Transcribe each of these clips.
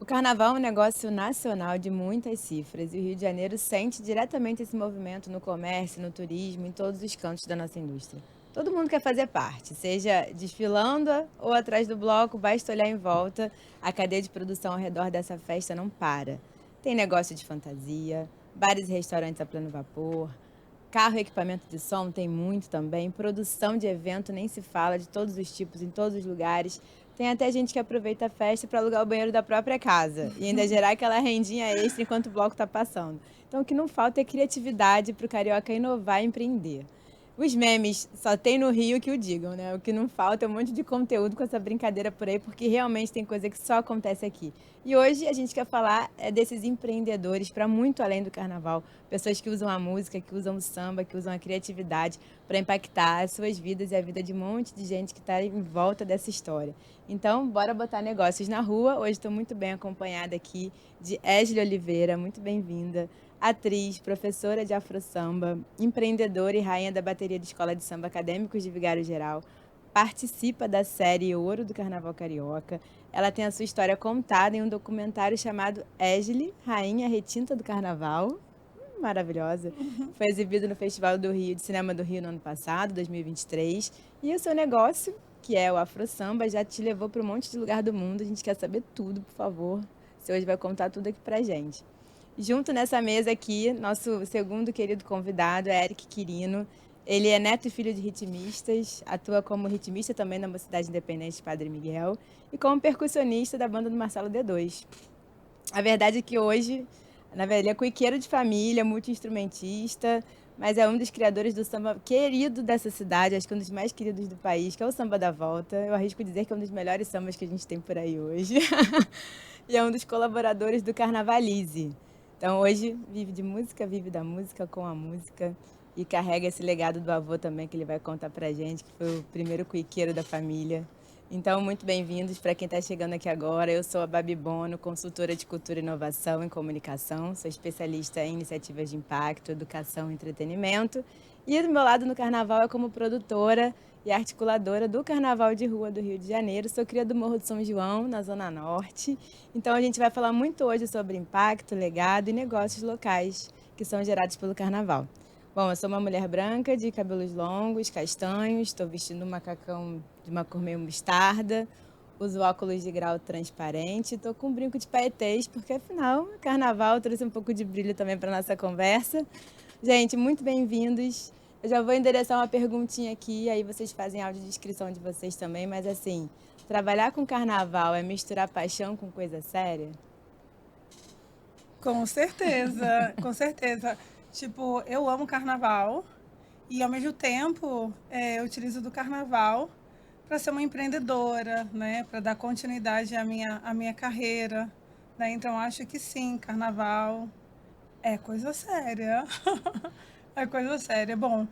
O carnaval é um negócio nacional de muitas cifras e o Rio de Janeiro sente diretamente esse movimento no comércio, no turismo, em todos os cantos da nossa indústria. Todo mundo quer fazer parte, seja desfilando ou atrás do bloco, basta olhar em volta, a cadeia de produção ao redor dessa festa não para. Tem negócio de fantasia, bares e restaurantes a pleno vapor, carro e equipamento de som tem muito também, produção de evento nem se fala, de todos os tipos, em todos os lugares. Tem até gente que aproveita a festa para alugar o banheiro da própria casa e ainda gerar aquela rendinha extra enquanto o bloco está passando. Então o que não falta é criatividade para o carioca inovar e empreender. Os memes só tem no Rio que o digam, né? O que não falta é um monte de conteúdo com essa brincadeira por aí, porque realmente tem coisa que só acontece aqui. E hoje a gente quer falar desses empreendedores para muito além do carnaval. Pessoas que usam a música, que usam o samba, que usam a criatividade para impactar as suas vidas e a vida de um monte de gente que está em volta dessa história. Então, bora botar negócios na rua. Hoje estou muito bem acompanhada aqui de Éslia Oliveira, muito bem-vinda. Atriz, professora de afro-samba, empreendedora e rainha da bateria de Escola de Samba Acadêmicos de Vigário Geral. Participa da série Ouro do Carnaval Carioca. Ela tem a sua história contada em um documentário chamado Éslia, Rainha Retinta do Carnaval. Maravilhosa. Foi exibido no Festival do Rio de Cinema do Rio no ano passado, 2023. E o seu negócio, que é o Afro Samba, já te levou para um monte de lugar do mundo. A gente quer saber tudo, por favor. Você hoje vai contar tudo aqui pra gente. Junto nessa mesa aqui, nosso segundo querido convidado é Eric Quirino. Ele é neto e filho de ritmistas, atua como ritmista também na Mocidade Independente Padre Miguel e como percussionista da banda do Marcelo D2. A verdade é que hoje, na verdade, ele é cuiqueiro de família, multi-instrumentista, mas é um dos criadores do samba querido dessa cidade, acho que um dos mais queridos do país, que é o Samba da Volta. Eu arrisco dizer que é um dos melhores sambas que a gente tem por aí hoje. E é um dos colaboradores do Carnavalize. Então, hoje, vive de música, vive da música, com a música, e carrega esse legado do avô também, que ele vai contar pra gente, que foi o primeiro cuiqueiro da família. Então, muito bem-vindos para quem está chegando aqui agora. Eu sou a Babi Bono, consultora de cultura e inovação em comunicação, sou especialista em iniciativas de impacto, educação e entretenimento. E do meu lado no Carnaval é como produtora e articuladora do Carnaval de Rua do Rio de Janeiro. Sou cria do Morro do São João, na Zona Norte. Então, a gente vai falar muito hoje sobre impacto, legado e negócios locais que são gerados pelo Carnaval. Bom, eu sou uma mulher branca, de cabelos longos, castanhos, estou vestindo um macacão de uma cor meio mostarda, uso óculos de grau transparente, estou com um brinco de paetês, porque afinal, o carnaval trouxe um pouco de brilho também para nossa conversa. Gente, muito bem-vindos. Eu já vou endereçar uma perguntinha aqui, aí vocês fazem audiodescrição de vocês também, mas assim, trabalhar com carnaval é misturar paixão com coisa séria? Com certeza, com certeza. Tipo, eu amo carnaval e, ao mesmo tempo, eu utilizo do carnaval para ser uma empreendedora, né? Para dar continuidade à minha carreira. Né? Então, acho que sim, carnaval é coisa séria. É coisa séria. Bom,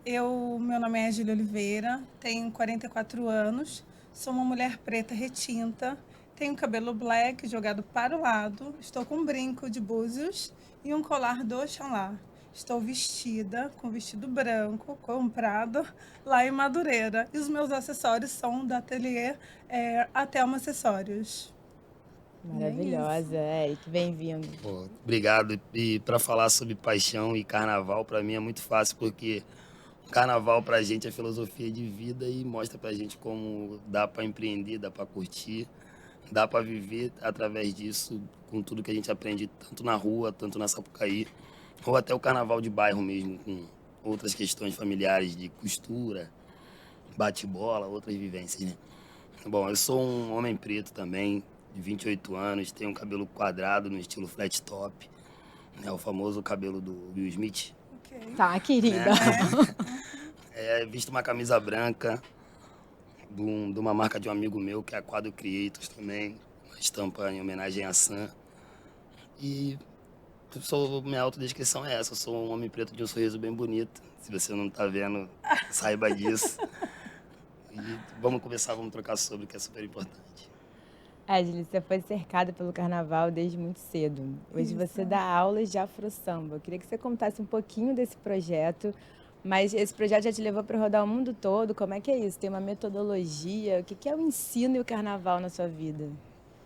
meu nome é Júlia Oliveira, tenho 44 anos, sou uma mulher preta retinta, tenho cabelo black jogado para o lado, estou com um brinco de búzios e um colar do Oxalá. Estou vestida com vestido branco, comprado lá em Madureira. E os meus acessórios são da Ateliê Atelma Acessórios. Maravilhosa, Eric, bem-vindo. Pô, obrigado. E para falar sobre paixão e carnaval, para mim é muito fácil, porque o carnaval para a gente é filosofia de vida e mostra para a gente como dá para empreender, dá para curtir, dá para viver através disso, com tudo que a gente aprende, tanto na rua, tanto na Sapucaí, ou até o carnaval de bairro mesmo, com outras questões familiares de costura, bate-bola, outras vivências, né? Bom, eu sou um homem preto também, de 28 anos, tenho um cabelo quadrado no estilo flat top, né, o famoso cabelo do Will Smith. Ok. Tá, querida. Visto uma camisa branca de uma marca de um amigo meu, que é a Quadro Creators também, uma estampa em homenagem a Sam. E minha autodescrição é essa, eu sou um homem preto de um sorriso bem bonito. Se você não tá vendo, saiba disso. E vamos conversar, vamos trocar sobre, que é super importante. Edily, você foi cercada pelo carnaval desde muito cedo. Hoje Isso. você dá aulas de afro-samba. Eu queria que você contasse um pouquinho desse projeto, Mas esse projeto já te levou para rodar o mundo todo? Como é que é isso? Tem uma metodologia? O que é o ensino e o carnaval na sua vida?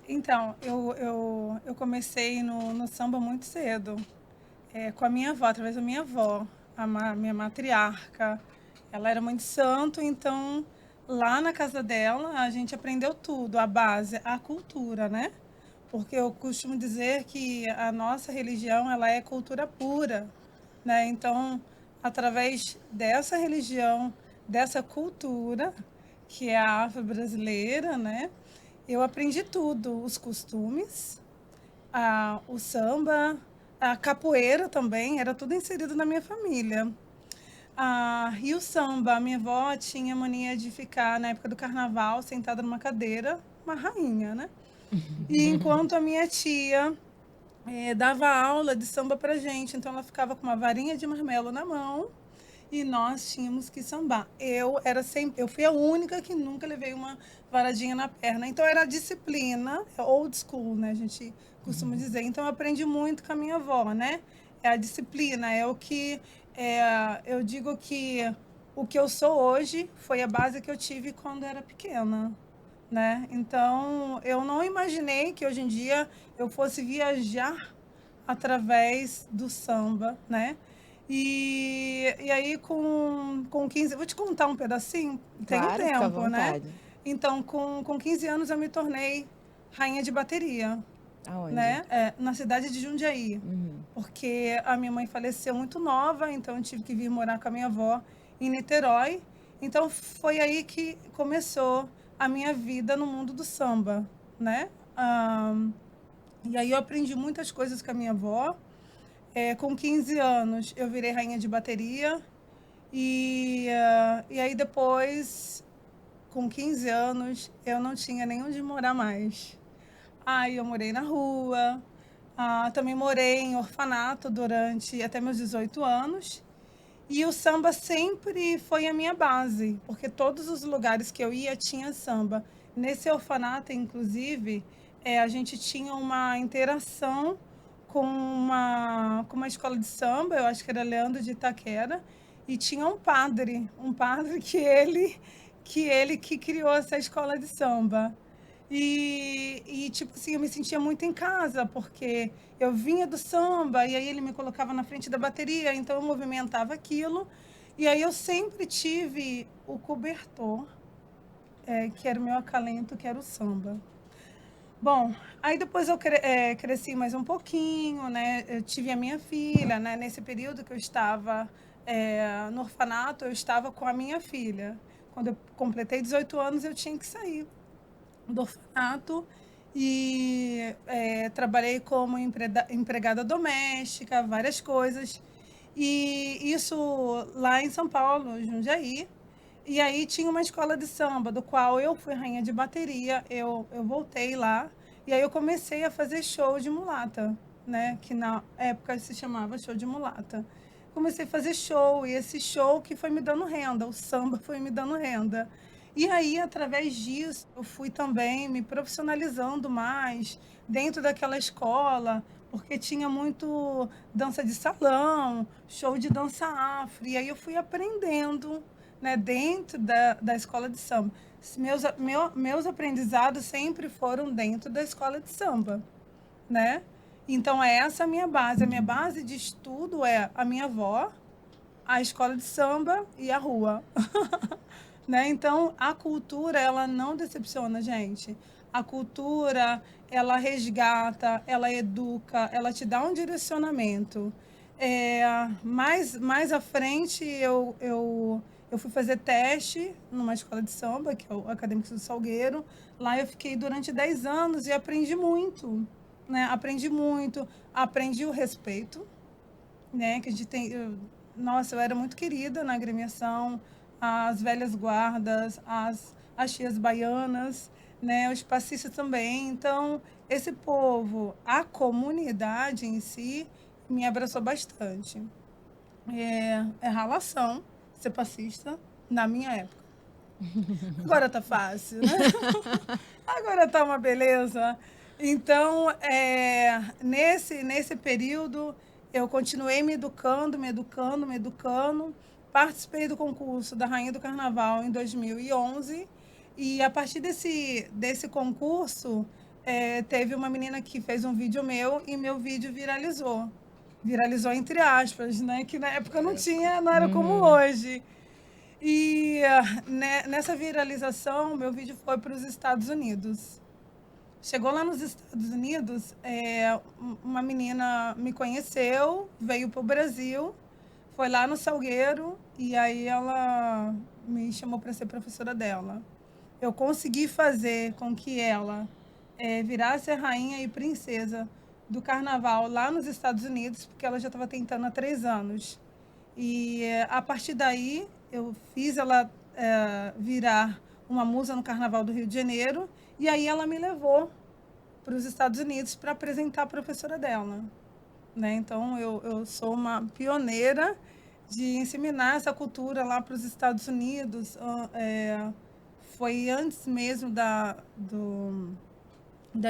Então, eu comecei no samba muito cedo, com a minha avó, através da minha avó, minha matriarca. Ela era mãe de santo, então lá na casa dela a gente aprendeu tudo, a base, a cultura, né? Porque eu costumo dizer que a nossa religião ela é cultura pura, né? Então, através dessa religião, dessa cultura, que é a afro-brasileira, né? Eu aprendi tudo, os costumes, o samba, a capoeira também, era tudo inserido na minha família. E o samba, a minha avó tinha mania de ficar, na época do carnaval, sentada numa cadeira, uma rainha, né? E enquanto a minha tia dava aula de samba pra gente, então ela ficava com uma varinha de marmelo na mão e nós tínhamos que sambar. Eu fui a única que nunca levei uma varadinha na perna. Então era disciplina, old school, né? A gente costuma dizer. Então eu aprendi muito com a minha avó, né? É a disciplina, é o que eu digo que o que eu sou hoje foi a base que eu tive quando era pequena, né? Então eu não imaginei que hoje em dia eu fosse viajar através do samba, né? E aí, com 15... Vou te contar um pedacinho? Tem um Claro, fica à tempo, né? vontade. Então, com 15 anos, eu me tornei rainha de bateria, Aonde? né? Na cidade de Jundiaí. Porque a minha mãe faleceu muito nova, então eu tive que vir morar com a minha avó em Niterói. Então, foi aí que começou a minha vida no mundo do samba, né? E aí eu aprendi muitas coisas com a minha avó. Com 15 anos, eu virei rainha de bateria. E aí depois, com 15 anos, eu não tinha nem onde morar mais. Aí eu morei na rua. Também morei em orfanato durante até meus 18 anos. E o samba sempre foi a minha base, porque todos os lugares que eu ia tinha samba. Nesse orfanato, inclusive, a gente tinha uma interação com uma escola de samba, eu acho que era Leandro de Itaquera, e tinha um padre que criou essa escola de samba. Tipo assim, eu me sentia muito em casa, porque eu vinha do samba, e aí ele me colocava na frente da bateria, então eu movimentava aquilo. E aí eu sempre tive o cobertor, que era o meu acalento, que era o samba. Bom, aí depois eu cresci mais um pouquinho, né? Eu tive a minha filha, né? Nesse período que eu estava no orfanato, eu estava com a minha filha. Quando eu completei 18 anos, eu tinha que sair do orfanato e trabalhei como empregada doméstica, várias coisas. E isso lá em São Paulo, Jundiaí. E aí tinha uma escola de samba, do qual eu fui rainha de bateria, eu voltei lá, e aí eu comecei a fazer show de mulata, né? Que na época se chamava show de mulata. Comecei a fazer show, e esse show que foi me dando renda, o samba foi me dando renda. E aí, através disso, eu fui também me profissionalizando mais dentro daquela escola, porque tinha muito dança de salão, show de dança afro, e aí eu fui aprendendo, né, dentro da escola de samba. Meus aprendizados sempre foram dentro da escola de samba, né? Então, é essa a minha base. A minha base de estudo é a minha avó, a escola de samba e a rua. Né? Então, a cultura, ela não decepciona, gente. A cultura, ela resgata, ela educa, ela te dá um direcionamento. Mais à frente, eu fui fazer teste numa escola de samba, que é o Acadêmico do Salgueiro. Lá eu fiquei durante 10 anos e aprendi muito, né? Aprendi muito, aprendi o respeito, né? Que a gente tem... Nossa, eu era muito querida na agremiação, as velhas guardas, as tias baianas, né? Os passistas também. Então, esse povo, a comunidade em si, me abraçou bastante. É ralação ser passista na minha época. Agora tá fácil, né? Agora tá uma beleza. Então, nesse período, eu continuei me educando, participei do concurso da Rainha do Carnaval em 2011 e a partir desse concurso teve uma menina que fez um vídeo meu e meu vídeo viralizou. Viralizou entre aspas, né? Que na época não era como hoje. E nessa viralização, meu vídeo foi para os Estados Unidos. Chegou lá nos Estados Unidos, uma menina me conheceu, veio para o Brasil, foi lá no Salgueiro e aí ela me chamou para ser professora dela. Eu consegui fazer com que ela virasse a rainha e princesa do carnaval lá nos Estados Unidos, porque ela já estava tentando há 3 anos. E a partir daí, eu fiz ela virar uma musa no Carnaval do Rio de Janeiro, e aí ela me levou para os Estados Unidos para apresentar a professora dela. Né? Então, eu sou uma pioneira de disseminar essa cultura lá para os Estados Unidos. Foi antes mesmo da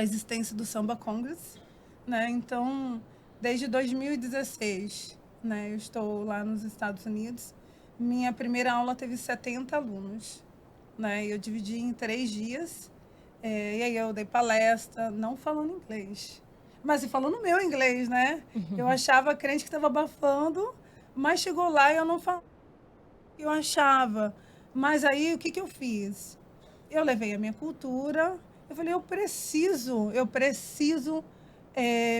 existência do Samba Congress. Né? Então, desde 2016, né, eu estou lá nos Estados Unidos. Minha primeira aula teve 70 alunos. Né? Eu dividi em 3 dias. E aí eu dei palestra, não falando inglês, mas falando meu inglês, né? Eu achava crente que estava abafando, mas chegou lá e eu não falava. Eu achava. Mas aí o que eu fiz? Eu levei a minha cultura, eu falei, eu preciso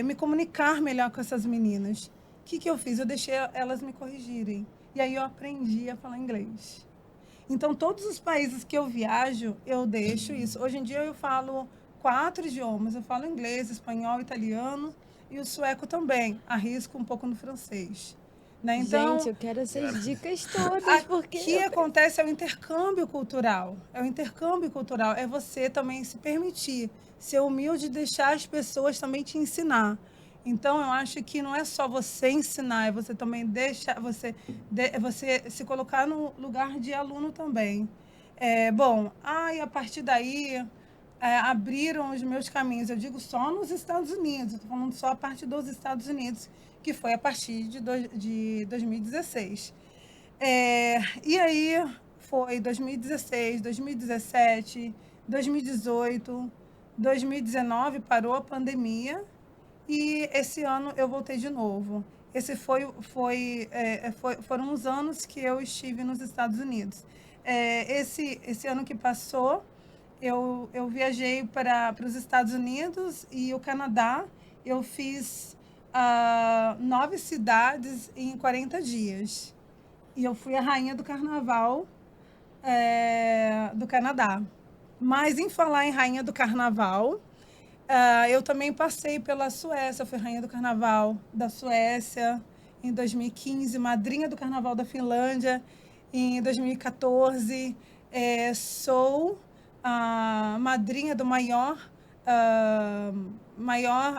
me comunicar melhor com essas meninas. O que eu fiz? Eu deixei elas me corrigirem. E aí eu aprendi a falar inglês. Então, todos os países que eu viajo, eu deixo isso. Hoje em dia, eu falo 4 idiomas. Eu falo inglês, espanhol, italiano e o sueco também. Arrisco um pouco no francês. Né? Então, gente, eu quero essas dicas todas, porque... O que acontece é o intercâmbio cultural. É o intercâmbio cultural. É você também se permitir ser humilde e deixar as pessoas também te ensinar. Então, eu acho que não é só você ensinar, é você também deixar, você se colocar no lugar de aluno também. E a partir daí, abriram os meus caminhos. Eu digo só nos Estados Unidos, eu estou falando só a partir dos Estados Unidos, que foi a partir de 2016. E aí, foi 2016, 2017, 2018, 2019, parou a pandemia. E esse ano eu voltei de novo. Esse foram os anos que eu estive nos Estados Unidos. Esse ano que passou, eu viajei para os Estados Unidos e o Canadá. Eu fiz 9 cidades em 40 dias. E eu fui a rainha do carnaval do Canadá. Mas em falar em rainha do carnaval... eu também passei pela Suécia, fui rainha do carnaval da Suécia em 2015, madrinha do carnaval da Finlândia em 2014. Sou a madrinha do maior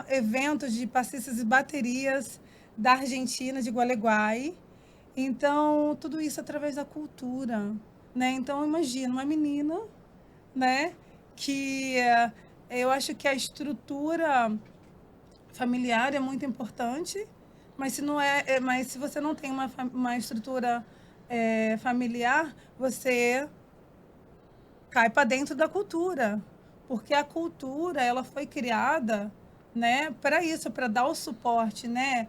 evento de passistas e baterias da Argentina, de Gualeguay. Então, tudo isso através da cultura. Né? Então, imagina uma menina, né, que... eu acho que a estrutura familiar é muito importante, mas se você não tem uma estrutura familiar, você cai para dentro da cultura, porque a cultura ela foi criada, né, para isso, para dar o suporte, né?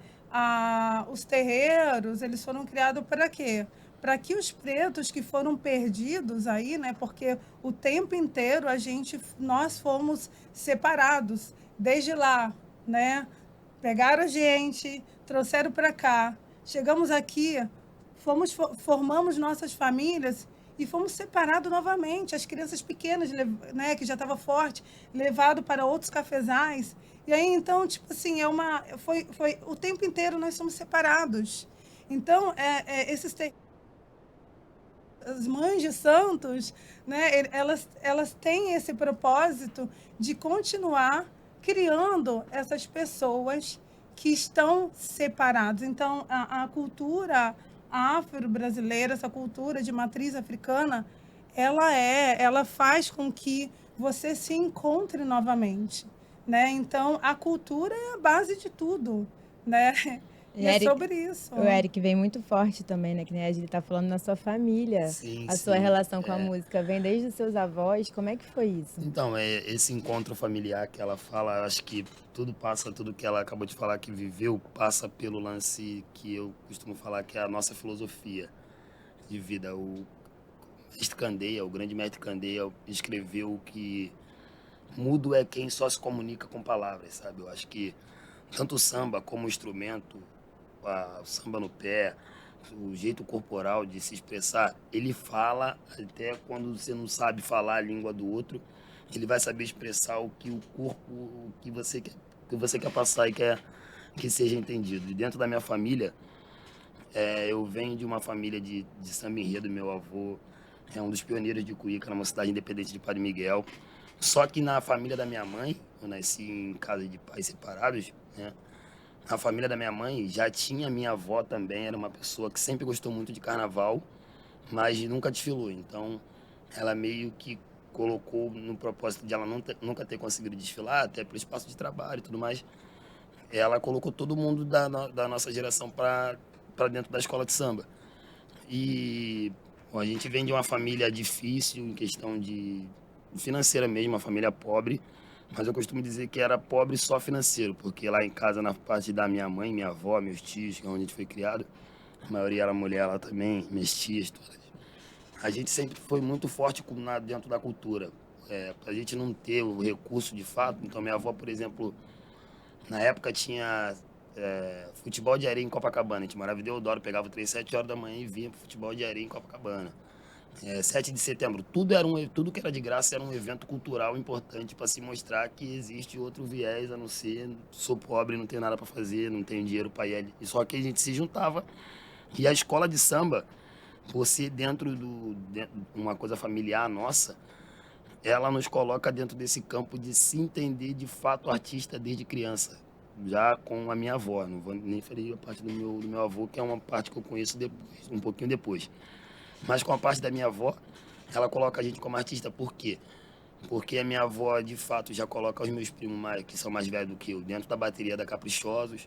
Os terreiros, eles foram criados para quê? Para que os pretos que foram perdidos aí, né? Porque o tempo inteiro nós fomos separados desde lá, né? Pegaram a gente, trouxeram para cá, chegamos aqui, formamos nossas famílias e fomos separados novamente. As crianças pequenas, né? Que já estavam fortes, levado para outros cafezais. E aí então, tipo assim, foi o tempo inteiro nós somos separados. Então, esses as mães de santos, né, elas têm esse propósito de continuar criando essas pessoas que estão separadas. Então, a cultura afro-brasileira, essa cultura de matriz africana, ela faz com que você se encontre novamente. Né? Então, a cultura é a base de tudo. Né? E E é sobre isso. o Eric vem muito forte também, né? Que nem a gente tá falando na sua família. Sim, A sua sim. relação com a música vem desde os seus avós. Como é que foi isso? Então, esse encontro familiar que ela fala, eu acho que tudo passa, tudo que ela acabou de falar que viveu, passa pelo lance que eu costumo falar que é a nossa filosofia de vida. O mestre Candeia, o grande mestre Candeia, escreveu que mudo é quem só se comunica com palavras, sabe? Eu acho que tanto o samba como o instrumento, o samba no pé, o jeito corporal de se expressar, ele fala até quando você não sabe falar a língua do outro, ele vai saber expressar o que o corpo, que você quer passar e quer que seja entendido. E dentro da minha família, eu venho de uma família de samba enredo, meu avô é um dos pioneiros de Cuíca, numa cidade independente de Padre Miguel. Só que na família da minha mãe, eu nasci em casa de pais separados, né? A família da minha mãe já tinha minha avó também, era uma pessoa que sempre gostou muito de carnaval, mas nunca desfilou. Então, ela meio que colocou no propósito de ela nunca ter conseguido desfilar, até pelo espaço de trabalho e tudo mais. Ela colocou todo mundo da nossa geração para dentro da escola de samba. E bom, a gente vem de uma família difícil em questão de financeira mesmo, uma família pobre, mas eu costumo dizer que era pobre só financeiro, porque lá em casa, na parte da minha mãe, minha avó, meus tios, que é onde a gente foi criado, a maioria era mulher lá também, minhas tias, todas. A gente sempre foi muito forte dentro da cultura. A gente não ter o recurso de fato, então minha avó, por exemplo, na época tinha futebol de areia em Copacabana. A gente morava em Deodoro, pegava 3, 7 horas da manhã e vinha pro futebol de areia em Copacabana. 7 de setembro, tudo que era de graça era um evento cultural importante para se mostrar que existe outro viés a não ser sou pobre, não tenho nada para fazer, não tenho dinheiro para ir. E só que a gente se juntava. E a escola de samba, você dentro de uma coisa familiar nossa, ela nos coloca dentro desse campo de se entender de fato artista desde criança, já com a minha avó. Não vou nem ferir a parte do meu avô, que é uma parte que eu conheço depois, um pouquinho depois. Mas com a parte da minha avó, ela coloca a gente como artista. Por quê? Porque a minha avó, de fato, já coloca os meus primos, que são mais velhos do que eu, dentro da bateria da Caprichosos.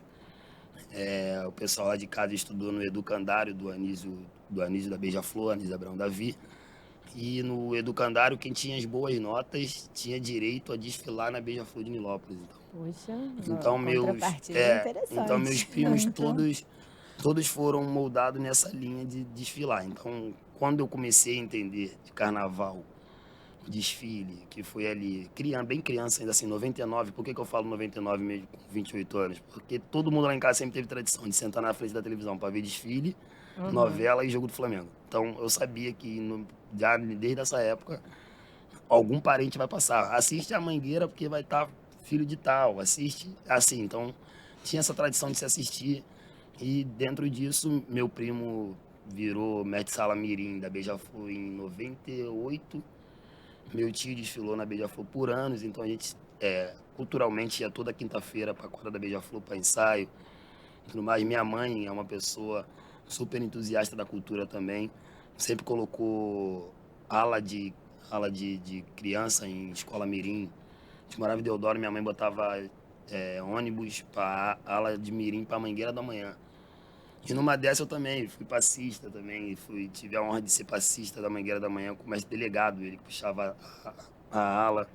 O pessoal lá de casa estudou no Educandário do Anísio da Beija-Flor, Anísio Abraão Davi. E no Educandário, quem tinha as boas notas tinha direito a desfilar na Beija-Flor de Nilópolis. Puxa, Então, contrapartida é interessante. então meus primos Muito. todos foram moldados nessa linha de desfilar. Então, quando eu comecei a entender de carnaval, desfile, que foi ali, bem criança, ainda assim, 99, por que eu falo 99 mesmo, com 28 anos? Porque todo mundo lá em casa sempre teve tradição de sentar na frente da televisão para ver desfile, novela e jogo do Flamengo. Então, eu sabia que já desde essa época, algum parente vai passar. Assiste a Mangueira porque vai estar filho de tal, assiste assim. Então, tinha essa tradição de se assistir. E dentro disso, meu primo virou mestre sala mirim da Beija-Flor em 98. Meu tio desfilou na Beija-Flor por anos, então a gente culturalmente ia toda quinta-feira para a quadra da Beija-Flor para ensaio. Tudo mais. Minha mãe é uma pessoa super entusiasta da cultura também. Sempre colocou ala de criança em escola mirim. A gente morava em Deodoro, minha mãe botava ônibus para ala de mirim para Mangueira da Manhã. E numa dessa eu também fui passista também, tive a honra de ser passista da Mangueira da Manhã com o mestre delegado, ele puxava a ala.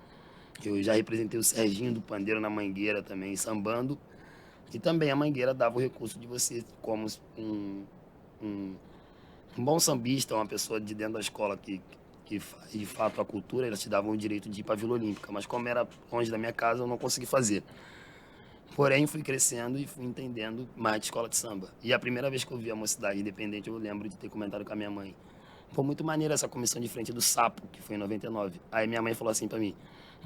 Eu já representei o Serginho do Pandeiro na Mangueira também, sambando. E também a Mangueira dava o recurso de você, como um, um bom sambista, uma pessoa de dentro da escola que faz de fato a cultura, elas te davam o direito de ir para a Vila Olímpica. Mas como era longe da minha casa, eu não consegui fazer. Porém, fui crescendo e fui entendendo mais de escola de samba. E a primeira vez que eu vi a Mocidade Independente, eu lembro de ter comentado com a minha mãe. Foi muito maneiro essa comissão de frente do Sapo, que foi em 99. Aí minha mãe falou assim pra mim,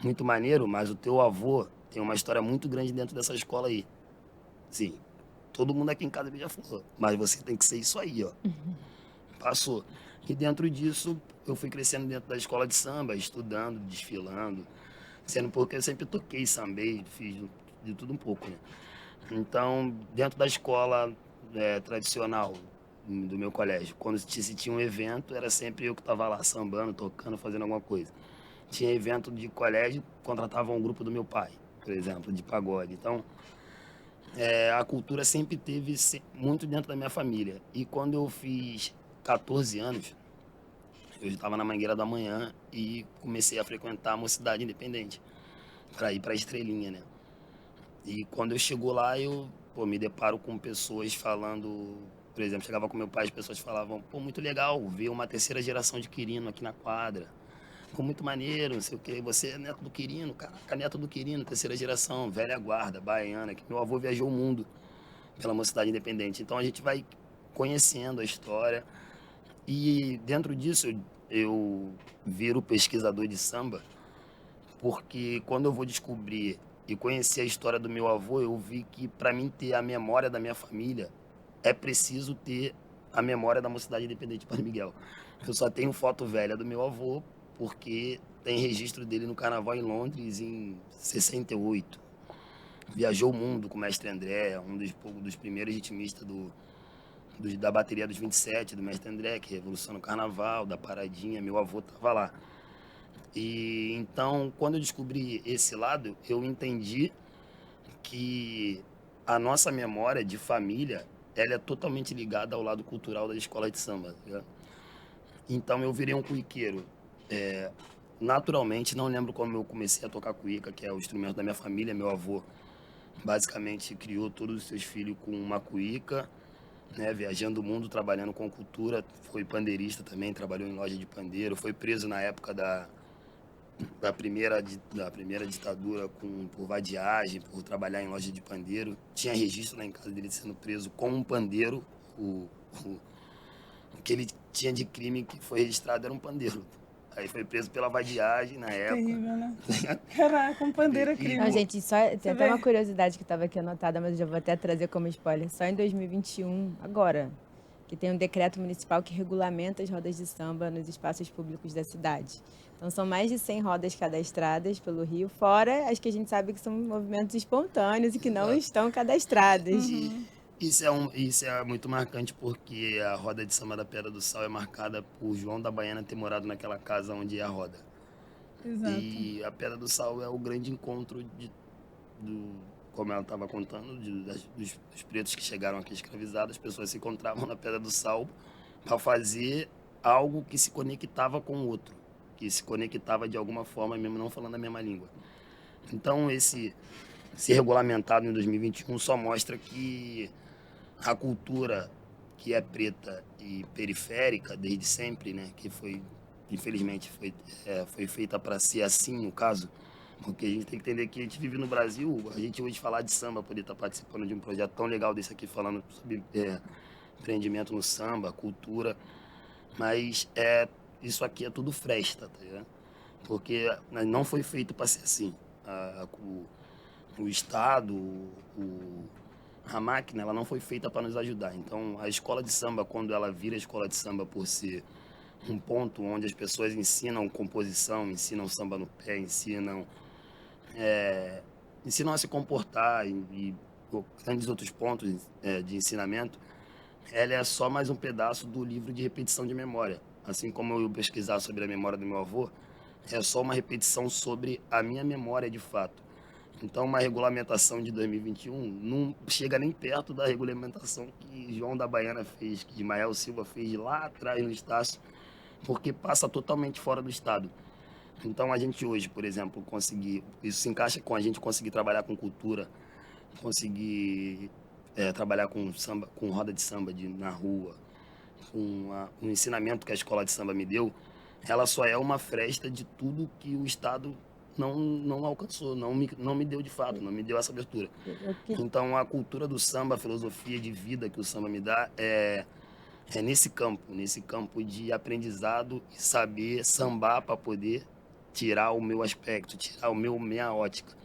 muito maneiro, mas o teu avô tem uma história muito grande dentro dessa escola aí. Sim, todo mundo aqui em casa beija-flor, mas você tem que ser isso aí, ó. Passou. E dentro disso, eu fui crescendo dentro da escola de samba, estudando, desfilando, sendo porque eu sempre toquei, sambei, fiz de tudo um pouco, né? Então, dentro da escola tradicional do meu colégio, quando se tinha um evento, era sempre eu que estava lá sambando, tocando, fazendo alguma coisa. Tinha evento de colégio, contratava um grupo do meu pai, por exemplo, de pagode. Então, a cultura sempre teve muito dentro da minha família. E quando eu fiz 14 anos, eu estava na Mangueira da Manhã e comecei a frequentar a Mocidade Independente, para ir para Estrelinha, né? E quando eu chego lá, eu me deparo com pessoas falando, por exemplo, chegava com meu pai, as pessoas falavam, pô, muito legal ver uma terceira geração de Quirino aqui na quadra. Ficou muito maneiro, não sei o quê. Você é neto do Quirino, caraca, neto do Quirino, terceira geração, velha guarda, baiana, que meu avô viajou o mundo pela Mocidade Independente. Então a gente vai conhecendo a história e dentro disso eu viro pesquisador de samba, porque quando eu vou descobrir e conhecer a história do meu avô, eu vi que para mim ter a memória da minha família, é preciso ter a memória da Mocidade Independente de Padre Miguel. Eu só tenho foto velha do meu avô, porque tem registro dele no Carnaval em Londres em 68. Viajou o mundo com o Mestre André, um dos primeiros ritmistas da bateria dos 27, do Mestre André, que revolucionou o Carnaval, da Paradinha, meu avô estava lá. E então, quando eu descobri esse lado, eu entendi que a nossa memória de família, ela é totalmente ligada ao lado cultural da escola de samba, tá ligado? Então eu virei um cuiqueiro. Naturalmente, não lembro como eu comecei a tocar cuíca, que é o instrumento da minha família. Meu avô basicamente criou todos os seus filhos com uma cuíca, né, viajando o mundo, trabalhando com cultura. Foi pandeirista também, trabalhou em loja de pandeiro. Foi preso na época da primeira ditadura por vadiagem, por trabalhar em loja de pandeiro. Tinha registro lá em casa dele sendo preso com um pandeiro. O que ele tinha de crime que foi registrado era um pandeiro. Aí foi preso pela vadiagem na época. Terrível, né? Caraca, um pandeiro é crime. Não, gente, só, tem Você até vê? uma curiosidade que estava aqui anotada, mas eu já vou até trazer como spoiler. Só em 2021, agora, que tem um decreto municipal que regulamenta as rodas de samba nos espaços públicos da cidade. Então, são mais de 100 rodas cadastradas pelo Rio, fora as que a gente sabe que são movimentos espontâneos e que não Exato. estão cadastradas. E isso é muito marcante porque a roda de samba da Pedra do Sal é marcada por João da Baiana ter morado naquela casa onde é a roda. Exato. E a Pedra do Sal é o grande encontro como ela estava contando, dos pretos que chegaram aqui escravizados. As pessoas se encontravam na Pedra do Sal para fazer algo que se conectava com o outro, que se conectava de alguma forma, mesmo não falando a mesma língua. Então, esse ser regulamentado em 2021 só mostra que a cultura que é preta e periférica desde sempre, né, que infelizmente foi feita para ser assim no caso, porque a gente tem que entender que a gente vive no Brasil. A gente hoje falar de samba, poder estar participando de um projeto tão legal desse aqui, falando sobre empreendimento no samba, cultura, mas isso aqui é tudo fresta, tá ligado? Porque não foi feito para ser assim. O Estado, a máquina, ela não foi feita para nos ajudar. Então, a escola de samba, quando ela vira escola de samba por ser um ponto onde as pessoas ensinam composição, ensinam samba no pé, ensinam a se comportar e grandes outros pontos de ensinamento, ela é só mais um pedaço do livro de repetição de memória. Assim como eu pesquisar sobre a memória do meu avô, é só uma repetição sobre a minha memória de fato. Então, uma regulamentação de 2021 não chega nem perto da regulamentação que João da Baiana fez, que Ismael Silva fez lá atrás no Estácio, porque passa totalmente fora do Estado. Então, a gente hoje, por exemplo, isso se encaixa com a gente conseguir trabalhar com cultura, conseguir trabalhar com samba, com roda de samba na rua, com o ensinamento que a escola de samba me deu. Ela só é uma fresta de tudo que o Estado não alcançou, não me deu de fato, não me deu essa abertura. Então, a cultura do samba, a filosofia de vida que o samba me dá é nesse campo de aprendizado e saber sambar para poder tirar o meu aspecto, tirar minha ótica,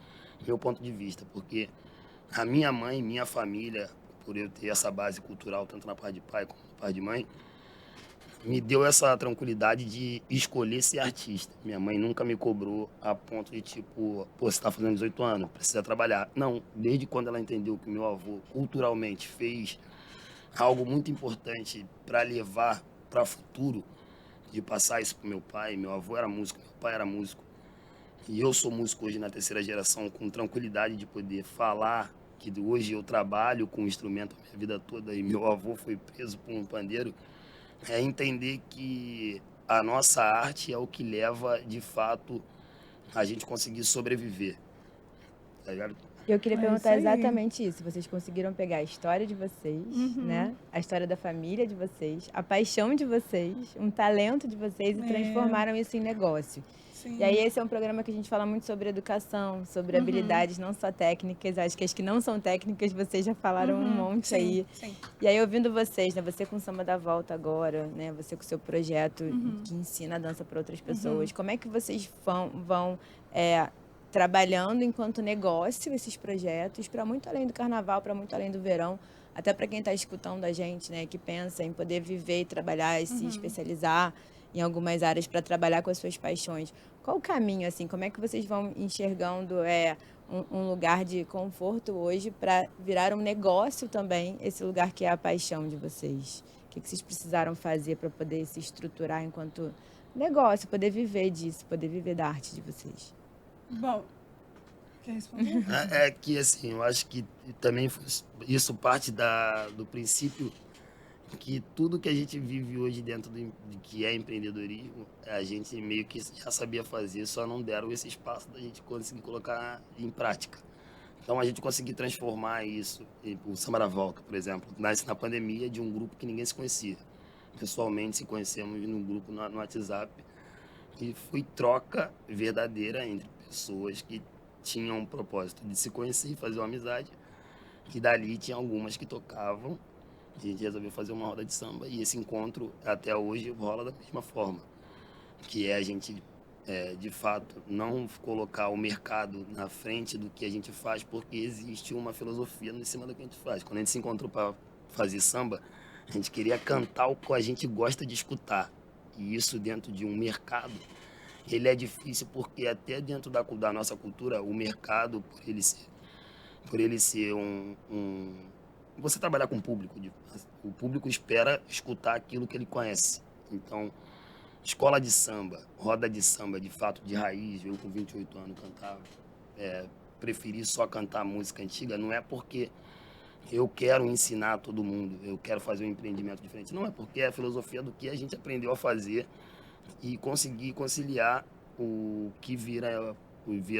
meu ponto de vista, porque a minha mãe, minha família, por eu ter essa base cultural, tanto na parte de pai como na parte de mãe, me deu essa tranquilidade de escolher ser artista. Minha mãe nunca me cobrou a ponto de tipo, pô, você está fazendo 18 anos, precisa trabalhar. Não, desde quando ela entendeu que meu avô culturalmente fez algo muito importante para levar para o futuro, de passar isso para meu pai. Meu avô era músico, meu pai era músico. E eu sou músico hoje na terceira geração, com tranquilidade de poder falar que hoje eu trabalho com instrumento a minha vida toda e meu avô foi preso por um pandeiro, é entender que a nossa arte é o que leva, de fato, a gente conseguir sobreviver, tá ligado? Eu queria É isso perguntar aí. exatamente isso. Vocês conseguiram pegar a história de vocês, né? A história da família de vocês, a paixão de vocês, um talento de vocês e transformaram isso em negócio. E aí Sim. esse é um programa que a gente fala muito sobre educação, sobre habilidades não só técnicas. Acho que as que não são técnicas vocês já falaram um monte Sim, aí. sim. E aí ouvindo vocês, né? Você com o Samba da Volta agora, né? Você com o seu projeto que ensina a dança para outras pessoas. Como é que vocês vão trabalhando enquanto negócio esses projetos para muito além do carnaval, para muito além do verão, até para quem está escutando a gente, né, que pensa em poder viver e trabalhar e se especializar em algumas áreas para trabalhar com as suas paixões. Qual o caminho, assim, como é que vocês vão enxergando um lugar de conforto hoje para virar um negócio também, esse lugar que é a paixão de vocês? O que vocês precisaram fazer para poder se estruturar enquanto negócio, poder viver disso, poder viver da arte de vocês? Bom, quer responder? É que, assim, eu acho que também isso parte do princípio que tudo que a gente vive hoje dentro de que é empreendedorismo, a gente meio que já sabia fazer, só não deram esse espaço da gente conseguir colocar em prática. Então, a gente conseguir transformar isso, o Samba da Volta, por exemplo, nasce na pandemia de um grupo que ninguém se conhecia. Pessoalmente, se conhecemos num grupo no WhatsApp, e foi troca verdadeira entre pessoas que tinham um propósito de se conhecer e fazer uma amizade. E dali tinha algumas que tocavam. A gente resolveu fazer uma roda de samba e esse encontro até hoje rola da mesma forma. Que é a gente, de fato, não colocar o mercado na frente do que a gente faz, porque existe uma filosofia em cima do que a gente faz. Quando a gente se encontrou para fazer samba, a gente queria cantar o que a gente gosta de escutar. E isso dentro de um mercado, ele é difícil porque até dentro da nossa cultura, o mercado, por ele ser você trabalhar com o público, o público espera escutar aquilo que ele conhece. Então, escola de samba, roda de samba, de fato, de raiz, eu com 28 anos cantava, preferi só cantar música antiga, não é porque eu quero ensinar todo mundo, eu quero fazer um empreendimento diferente. Não, é porque é a filosofia do que a gente aprendeu a fazer e conseguir conciliar o que vira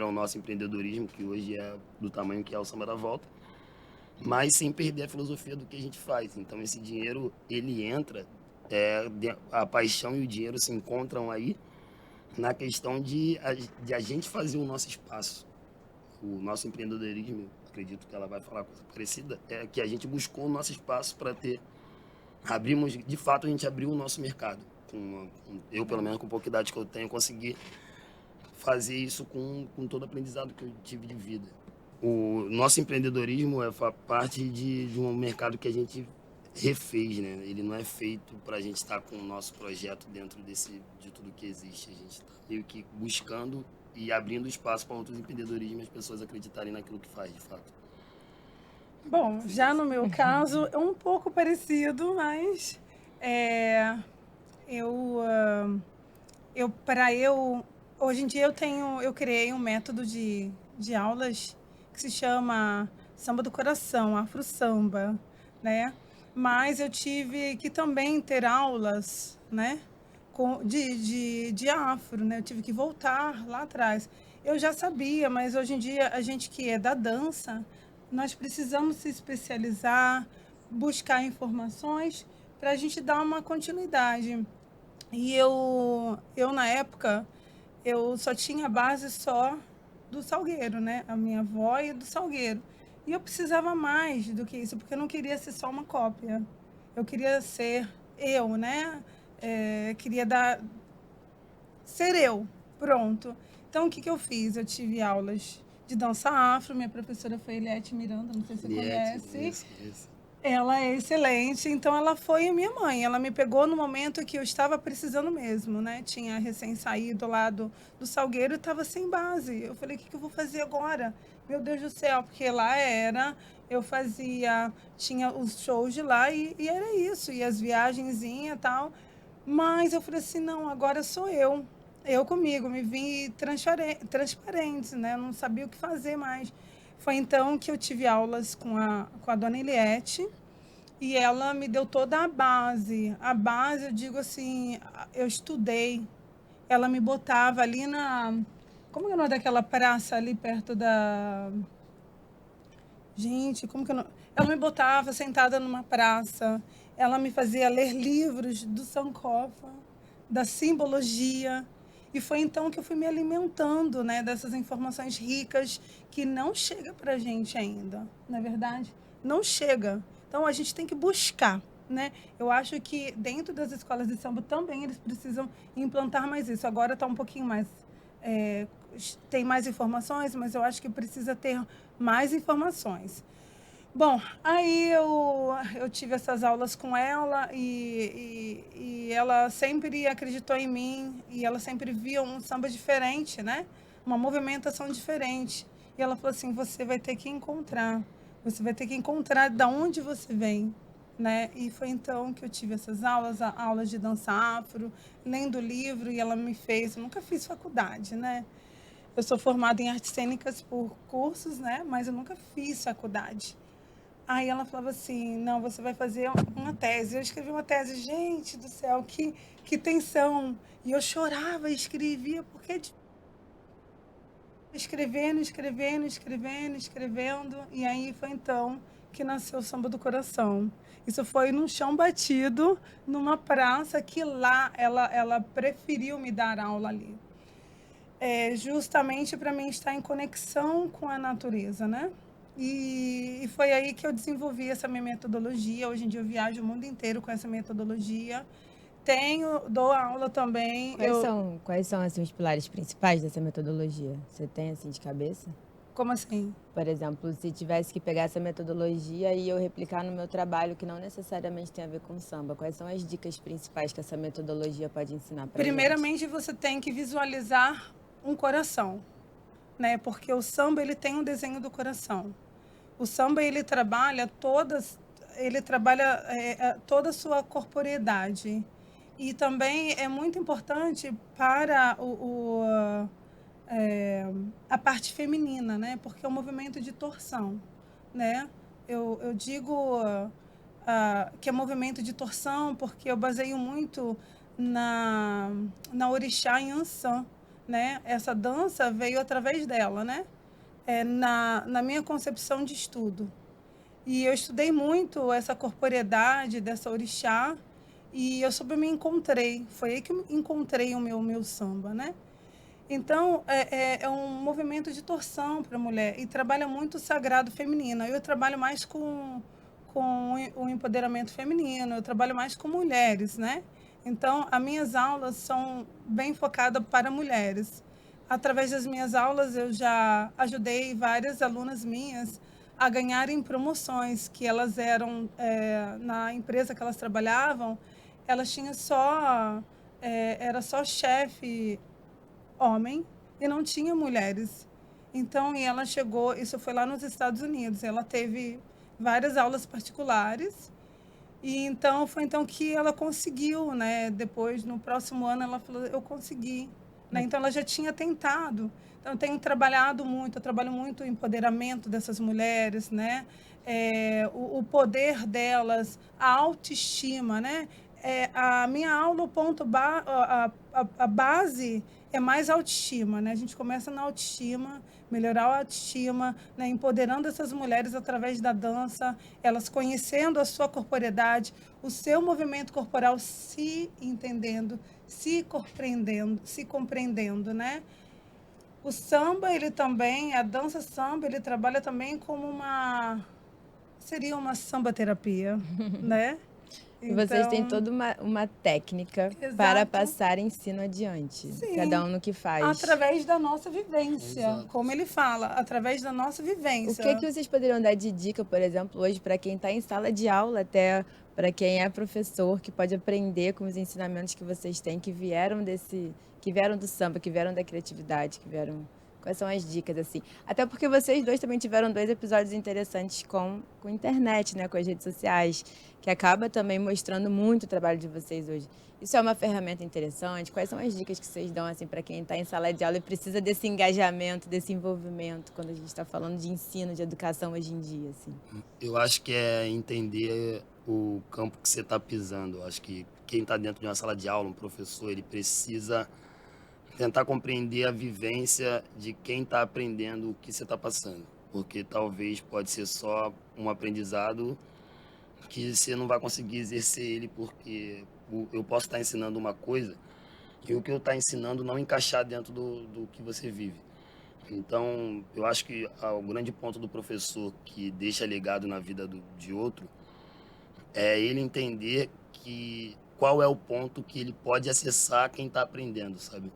o nosso empreendedorismo, que hoje é do tamanho que é o Samba da Volta, mas sem perder a filosofia do que a gente faz. Então, esse dinheiro, ele entra, a paixão e o dinheiro se encontram aí na questão de a gente fazer o nosso espaço. O nosso empreendedorismo, acredito que ela vai falar coisa parecida, é que a gente buscou o nosso espaço para de fato, a gente abriu o nosso mercado. Eu, pelo menos, com a pouca idade que eu tenho, consegui fazer isso com todo o aprendizado que eu tive de vida. O nosso empreendedorismo é parte de um mercado que a gente refez, né? Ele não é feito para a gente estar com o nosso projeto dentro de tudo que existe. A gente está meio que buscando e abrindo espaço para outros empreendedorismos e as pessoas acreditarem naquilo que faz, de fato. Bom, já no meu caso é um pouco parecido, mas hoje em dia eu criei um método de aulas que se chama Samba do Coração, Afro Samba, né? Mas eu tive que também ter aulas, né? De afro, né? Eu tive que voltar lá atrás. Eu já sabia, mas hoje em dia a gente que é da dança, nós precisamos se especializar, buscar informações para a gente dar uma continuidade. E eu na época, eu só tinha a base só do Salgueiro, né? A minha avó e do Salgueiro. E eu precisava mais do que isso, porque eu não queria ser só uma cópia. Eu queria ser eu, né? Queria ser eu, pronto. Então, o que eu fiz? Eu tive aulas de dança afro, minha professora foi Eliette Miranda, não sei se você conhece. Isso. Ela é excelente, então ela foi minha mãe. Ela me pegou no momento que eu estava precisando mesmo, né? Tinha recém saído lá do Salgueiro e estava sem base. Eu falei, o que eu vou fazer agora? Meu Deus do céu, porque lá tinha os shows de lá e era isso, e as viagenzinhas e tal. Mas eu falei assim, não, agora sou eu. Eu comigo, me vi transparente, né? Eu não sabia o que fazer mais. Foi então que eu tive aulas com a dona Eliette, e ela me deu toda a base. A base, eu digo assim, eu estudei. Ela me botava ali na... Como que é o nome daquela praça ali perto da... Gente, como que eu não... Ela me botava sentada numa praça. Ela me fazia ler livros do Sankofa, da simbologia. E foi então que eu fui me alimentando, né, dessas informações ricas que não chega para a gente ainda, não é verdade? Não chega. Então a gente tem que buscar, né? Eu acho que dentro das escolas de samba também eles precisam implantar mais isso. Agora está um pouquinho mais tem mais informações, mas eu acho que precisa ter mais informações. Bom, aí eu tive essas aulas com ela e ela sempre acreditou em mim e ela sempre via um samba diferente, né? Uma movimentação diferente. E ela falou assim, você vai ter que encontrar de onde você vem, né? E foi então que eu tive essas aulas de dança afro, lendo livro, e ela me fez, eu nunca fiz faculdade, né? Eu sou formada em artes cênicas por cursos, né? Mas eu nunca fiz faculdade. Aí ela falava assim, não, você vai fazer uma tese. Eu escrevi uma tese, gente do céu, que tensão. E eu chorava e escrevia, porque escrevendo. E aí foi então que nasceu o Samba do Coração. Isso foi num chão batido, numa praça que lá ela preferiu me dar aula ali. Justamente para mim estar em conexão com a natureza, né? E foi aí que eu desenvolvi essa minha metodologia. Hoje em dia eu viajo o mundo inteiro com essa metodologia. Dou aula também. Quais são assim, os pilares principais dessa metodologia? Você tem assim de cabeça? Como assim? Por exemplo, se tivesse que pegar essa metodologia e eu replicar no meu trabalho, que não necessariamente tem a ver com samba, quais são as dicas principais que essa metodologia pode ensinar para gente? Primeiramente, você tem que visualizar um coração, né? Porque o samba ele tem um desenho do coração. O samba ele trabalha toda a sua corporeidade. E também é muito importante para a parte feminina, né? Porque é um movimento de torção, né? Eu digo que é movimento de torção porque eu baseio muito na orixá Yansan, né? Essa dança veio através dela, né? Na minha concepção de estudo. E eu estudei muito essa corporeidade dessa orixá e eu me encontrei. Foi aí que eu encontrei o meu samba, né? Então, é um movimento de torção para a mulher e trabalha muito o sagrado feminino. Eu trabalho mais com o empoderamento feminino, eu trabalho mais com mulheres, né? Então, as minhas aulas são bem focadas para mulheres. Através das minhas aulas, eu já ajudei várias alunas minhas a ganharem promoções, que elas eram, na empresa que elas trabalhavam, elas tinham era só chefe homem e não tinha mulheres. Então, e ela chegou, isso foi lá nos Estados Unidos, ela teve várias aulas particulares, e então foi então que ela conseguiu, né? Depois, no próximo ano, ela falou, eu consegui. Né? Então, ela já tinha tentado. Então, eu tenho trabalhado muito, eu trabalho muito o empoderamento dessas mulheres, né? O poder delas, a autoestima, né? A minha aula, o ponto a base é mais autoestima, né? A gente começa na autoestima, melhorar a autoestima, né? Empoderando essas mulheres através da dança, elas conhecendo a sua corporeidade, o seu movimento corporal, se entendendo, se compreendendo, né? O samba, ele também, a dança samba, ele trabalha também como seria uma samba terapia, né? E vocês têm Então, toda uma técnica exato. para passar ensino adiante. Sim, cada um no que faz. através da nossa vivência, Exato. como ele fala, através da nossa O vivência. que vocês poderiam dar de dica, por exemplo, hoje para quem está em sala de aula, até para quem é professor, que pode aprender com os ensinamentos que vocês têm, que vieram do samba, que vieram da criatividade, que vieram Quais são as dicas, assim? Até porque vocês dois também tiveram 2 episódios interessantes com internet, né, com as redes sociais, que acaba também mostrando muito o trabalho de vocês hoje. Isso é uma ferramenta interessante? Quais são as dicas que vocês dão, assim, para quem está em sala de aula e precisa desse engajamento, desse envolvimento, quando a gente está falando de ensino, de educação hoje em dia, assim? Eu acho que é entender o campo que você está pisando. Eu acho que quem está dentro de uma sala de aula, um professor, ele precisa tentar compreender a vivência de quem está aprendendo o que você está passando. Porque talvez pode ser só um aprendizado que você não vai conseguir exercer ele, porque eu posso estar ensinando uma coisa e o que eu estou ensinando não encaixar dentro do que você vive. Então, eu acho que o grande ponto do professor que deixa legado na vida de outro é ele entender que qual é o ponto que ele pode acessar quem está aprendendo, sabe?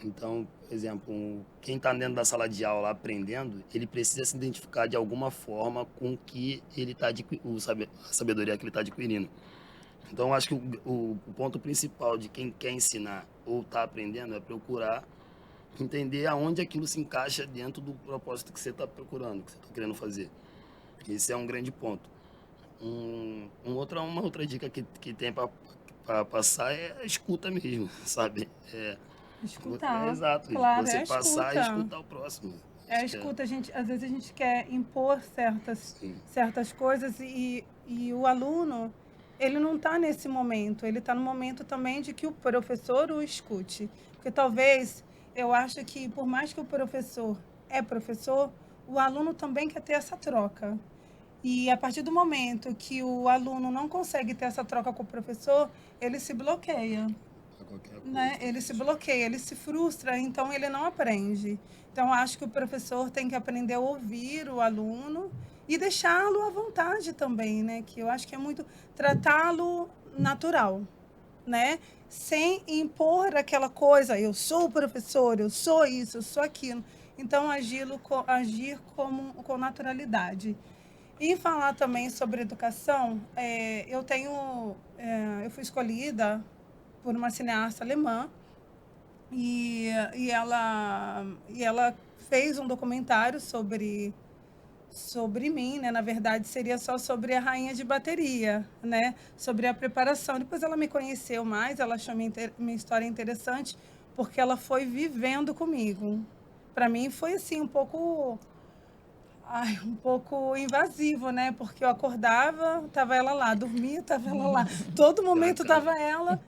Então, por exemplo, quem está dentro da sala de aula aprendendo, ele precisa se identificar de alguma forma com o que ele está a sabedoria que ele está adquirindo. Então, eu acho que o ponto principal de quem quer ensinar ou está aprendendo é procurar entender aonde aquilo se encaixa dentro do propósito que você está procurando, que você está querendo fazer. Esse é um grande ponto. Uma outra dica que tem para passar é a escuta mesmo, sabe? Escutar. Exato, Claro, você é a passar e escuta. escutar o próximo. É a Acho que escuta, às vezes a gente quer impor sim, certas coisas e o aluno, ele não está nesse momento, ele está no momento também de que o professor o escute. Porque talvez, eu acho que por mais que o professor é professor, o aluno também quer ter essa troca. E a partir do momento que o aluno não consegue ter essa troca com o professor, ele se bloqueia, pra qualquer coisa. né? Ele se bloqueia, ele se frustra, então ele não aprende. Então, acho que o professor tem que aprender a ouvir o aluno e deixá-lo à vontade também, né? Que eu acho que é muito tratá-lo natural, né? Sem impor aquela coisa, eu sou o professor, eu sou isso, eu sou aquilo. Então, agir com naturalidade. E falar também sobre educação, eu fui escolhida por uma cineasta alemã e ela fez um documentário sobre mim, né? Na verdade, seria só sobre a rainha de bateria, né? Sobre a preparação. Depois ela me conheceu mais, ela achou minha história interessante, porque ela foi vivendo comigo. Para mim foi assim um pouco invasivo, né? Porque eu acordava, tava ela lá, dormia, tava ela lá. Todo momento tava ela.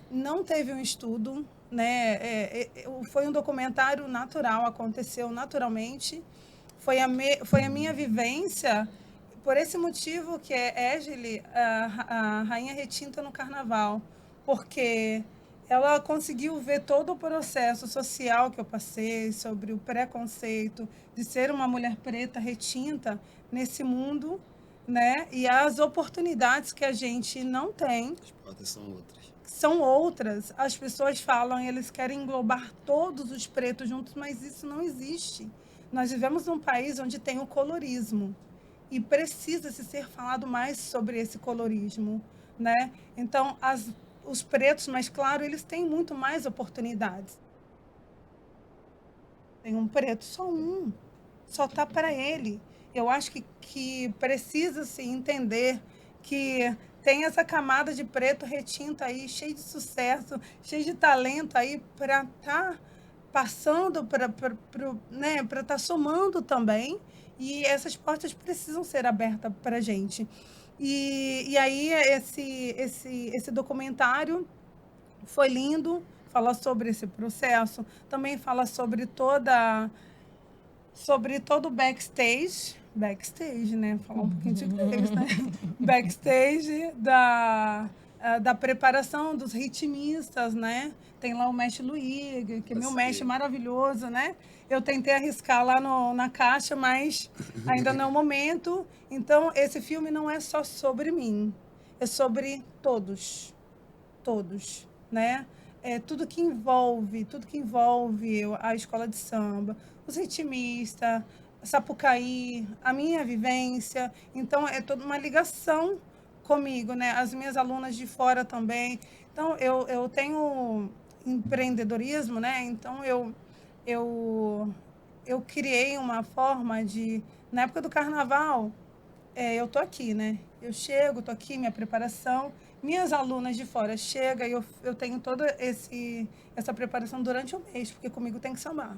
Não teve um estudo, né? Foi um documentário natural, aconteceu naturalmente. Foi a minha vivência, por esse motivo que é Égile, a rainha retinta no carnaval, porque ela conseguiu ver todo o processo social que eu passei, sobre o preconceito de ser uma mulher preta retinta nesse mundo, né? E as oportunidades que a gente não tem As portas são outras. são outras. As pessoas falam, eles querem englobar todos os pretos juntos, mas isso não existe. Nós vivemos num país onde tem o colorismo e precisa se ser falado mais sobre esse colorismo, né? Então, os pretos, mas claro, eles têm muito mais oportunidades. Tem um preto, só tá para ele. Eu acho que precisa se entender que tem essa camada de preto retinto aí, cheio de sucesso, cheio de talento aí para estar passando, né, para estar somando também. E essas portas precisam ser abertas para a gente. E aí esse documentário foi lindo, fala sobre esse processo, também fala sobre todo o backstage, né? Falar um pouquinho de inglês, né? Backstage da preparação dos ritmistas, né? Tem lá o mestre Luigi, que é meu mestre maravilhoso, né? Eu tentei arriscar lá na caixa, mas ainda não é o momento. Então, esse filme não é só sobre mim, é sobre todos, né? Tudo que envolve a escola de samba, os ritmistas, Sapucaí, a minha vivência. Então, é toda uma ligação comigo, né? As minhas alunas de fora também. Então, eu tenho empreendedorismo, né? Então, eu criei uma forma de... Na época do carnaval, eu tô aqui, né? Eu chego, tô aqui, minha preparação. Minhas alunas de fora chegam e eu tenho toda essa preparação durante o mês, porque comigo tem que sambar.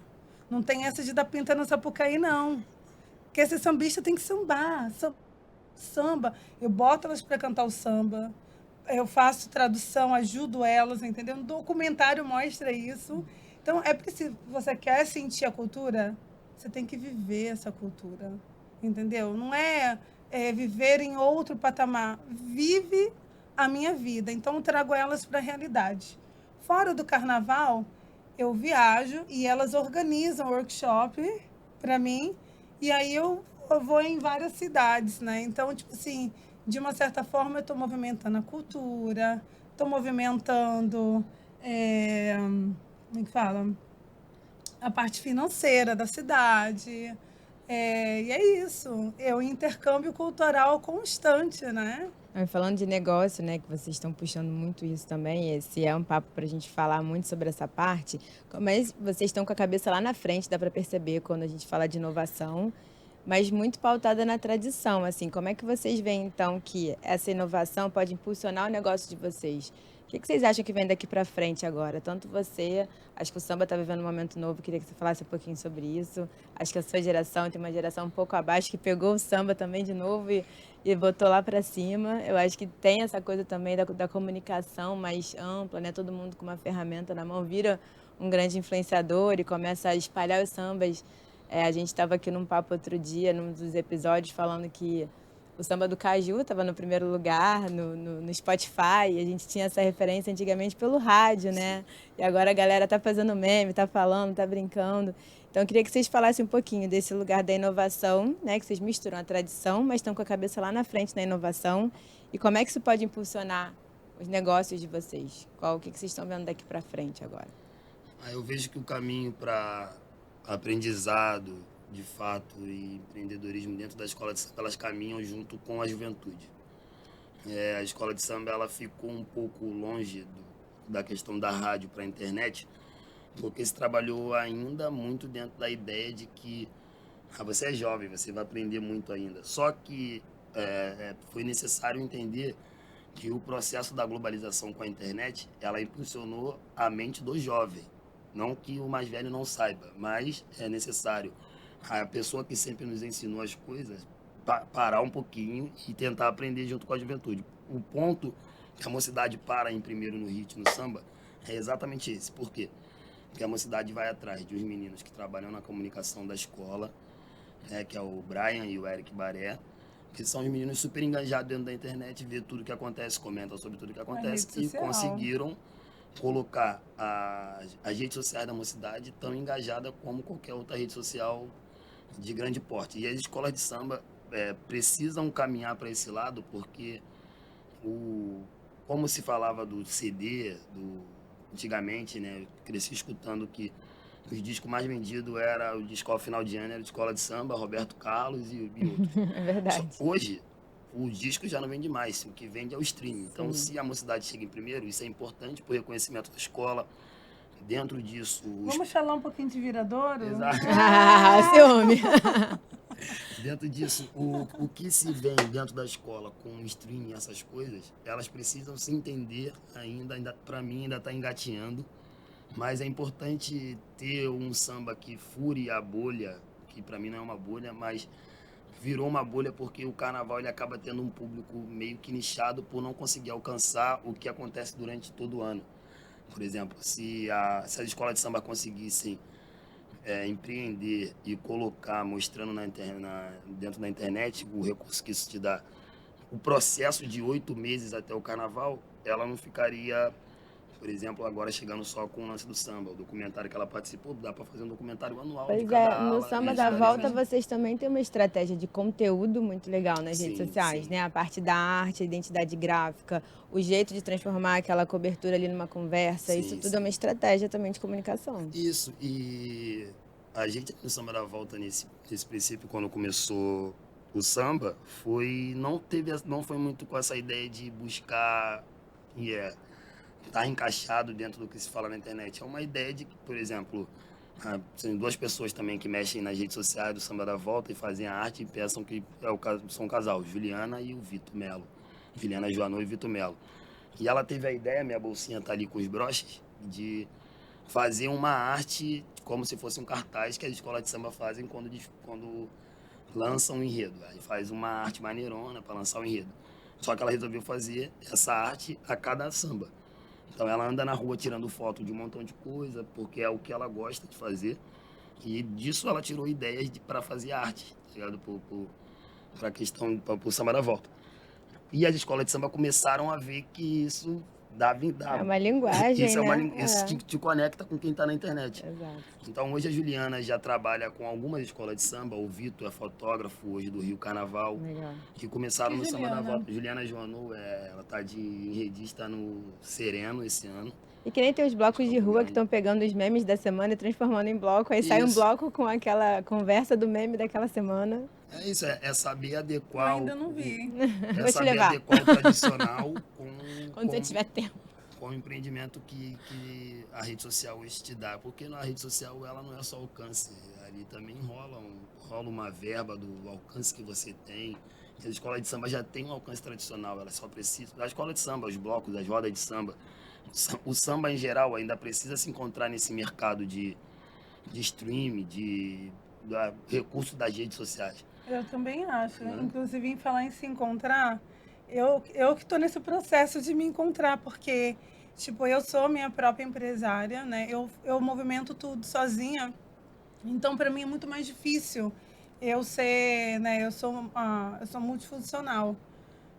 Não tem essa de dar pinta na Sapucaí, não. Porque esse sambista tem que sambar. Samba. Eu boto elas para cantar o samba. Eu faço tradução, ajudo elas, entendeu? Um documentário mostra isso. Então, é preciso. Você quer sentir a cultura? Você tem que viver essa cultura, entendeu? Não é viver em outro patamar. Vive a minha vida. Então, eu trago elas para a realidade. Fora do carnaval, eu viajo e elas organizam workshop para mim. E aí eu vou em várias cidades, né? Então, tipo assim, de uma certa forma, eu estou movimentando a cultura, estou movimentando, como é que fala? A parte financeira da cidade. E é isso. É um intercâmbio cultural constante, né? Falando de negócio, né, que vocês estão puxando muito isso também, esse é um papo para a gente falar muito sobre essa parte, mas vocês estão com a cabeça lá na frente, dá para perceber quando a gente fala de inovação, mas muito pautada na tradição, assim, como é que vocês veem, então, que essa inovação pode impulsionar o negócio de vocês? O que vocês acham que vem daqui para frente agora? Tanto você, acho que o samba está vivendo um momento novo, queria que você falasse um pouquinho sobre isso, acho que a sua geração tem uma geração um pouco abaixo que pegou o samba também de novo e botou lá para cima. Eu acho que tem essa coisa também da comunicação mais ampla, né? Todo mundo com uma ferramenta na mão vira um grande influenciador e começa a espalhar os sambas. A gente estava aqui num papo outro dia, num dos episódios, falando que o samba do Caju estava no primeiro lugar no Spotify. E a gente tinha essa referência antigamente pelo rádio, né? E agora a galera tá fazendo meme, tá falando, tá brincando. Então, eu queria que vocês falassem um pouquinho desse lugar da inovação, né? Que vocês misturam a tradição, mas estão com a cabeça lá na frente na inovação. E como é que isso pode impulsionar os negócios de vocês? O que vocês estão vendo daqui para frente agora? Eu vejo que o caminho para aprendizado, de fato, e empreendedorismo dentro da escola de samba, elas caminham junto com a juventude. A escola de samba ela ficou um pouco longe da questão da rádio para a internet, porque se trabalhou ainda muito dentro da ideia de que você é jovem, você vai aprender muito ainda. Só que foi necessário entender que o processo da globalização com a internet, ela impulsionou a mente do jovem. Não que o mais velho não saiba, mas é necessário a pessoa que sempre nos ensinou as coisas parar um pouquinho e tentar aprender junto com a juventude. O ponto que a mocidade para em primeiro no hit, no samba, é exatamente esse. Por quê? Porque a mocidade vai atrás de uns meninos que trabalham na comunicação da escola, né, que é o Brian e o Eric Baré, que são os meninos super engajados dentro da internet, vê tudo que acontece, comentam sobre tudo que acontece e conseguiram colocar as redes sociais da mocidade tão engajada como qualquer outra rede social de grande porte. E as escolas de samba precisam caminhar para esse lado, porque como se falava do CD, antigamente, né, eu cresci escutando que os discos mais vendidos era o disco ao final de ano, era de escola de samba, Roberto Carlos e outros. É verdade. Hoje, o disco já não vende mais, o que vende é o streaming. Então, Sim. se a mocidade chega em primeiro, isso é importante para o reconhecimento da escola. Dentro disso... Vamos falar um pouquinho de Viradouro? Exato. Ciúme. Dentro disso, o que se vem dentro da escola com o streaming, essas coisas, elas precisam se entender ainda para mim, ainda está engatinhando. Mas é importante ter um samba que fure a bolha, que para mim não é uma bolha, mas virou uma bolha porque o carnaval ele acaba tendo um público meio que nichado por não conseguir alcançar o que acontece durante todo o ano. Por exemplo, se as escolas de samba conseguissem empreender e colocar, mostrando dentro da internet, o recurso que isso te dá, o processo de 8 meses até o carnaval, ela não ficaria... Por exemplo, agora chegando só com o lance do samba, o documentário que ela participou, dá para fazer um documentário anual de Pois cada no ala. Samba da Volta vocês também têm uma estratégia de conteúdo muito legal nas redes sociais, sim. né? A parte da arte, a identidade gráfica, o jeito de transformar aquela cobertura ali numa conversa, Sim, isso tudo sim. é uma estratégia também de comunicação. Isso, e a gente no Samba da Volta, nesse princípio, quando começou o samba, não foi muito com essa ideia de buscar tá encaixado dentro do que se fala na internet. É uma ideia de que, por exemplo, tem duas pessoas também que mexem nas redes sociais do Samba da Volta e fazem a arte e pensam que são um casal, Juliana e o Vitor Melo. Juliana Joanot e Vitor Melo. E ela teve a ideia, minha bolsinha tá ali com os broches, de fazer uma arte como se fosse um cartaz que as escolas de samba fazem quando lançam um enredo. Aí faz uma arte maneirona para lançar o enredo. Só que ela resolveu fazer essa arte a cada samba. Então ela anda na rua tirando foto de um montão de coisa, porque é o que ela gosta de fazer. E disso ela tirou ideias para fazer arte, tá ligado? Para a questão, para o Samba da Volta. E as escolas de samba começaram a ver que isso dava. É uma linguagem, Isso, né? isso te conecta com quem está na internet. Exato. Então hoje a Juliana já trabalha com algumas escolas de samba, o Vitor é fotógrafo hoje do Rio Carnaval, Legal. que começaram E no Samba da Juliana? Volta. Juliana Joanot, ela tá de enredista no Sereno esse ano. E que nem tem os blocos de rua que estão pegando os memes da semana e transformando em bloco. Aí sai um Isso. bloco com aquela conversa do meme daquela semana. É isso, é saber Eu adequar. ainda não vi. É Vou te saber levar. adequar o tradicional Quando você tiver tempo. com o empreendimento que a rede social hoje te dá. Porque na rede social ela não é só alcance, ali também rola uma verba do alcance que você tem. A escola de samba já tem um alcance tradicional, ela só precisa. A escola de samba, os blocos, as rodas de samba, o samba em geral ainda precisa se encontrar nesse mercado de streaming, de recurso das redes sociais. Eu também acho. Né? Inclusive, em falar em se encontrar, eu que estou nesse processo de me encontrar, porque, tipo, eu sou minha própria empresária, né? Eu movimento tudo sozinha. Então, para mim, é muito mais difícil eu ser, né? Eu sou multifuncional.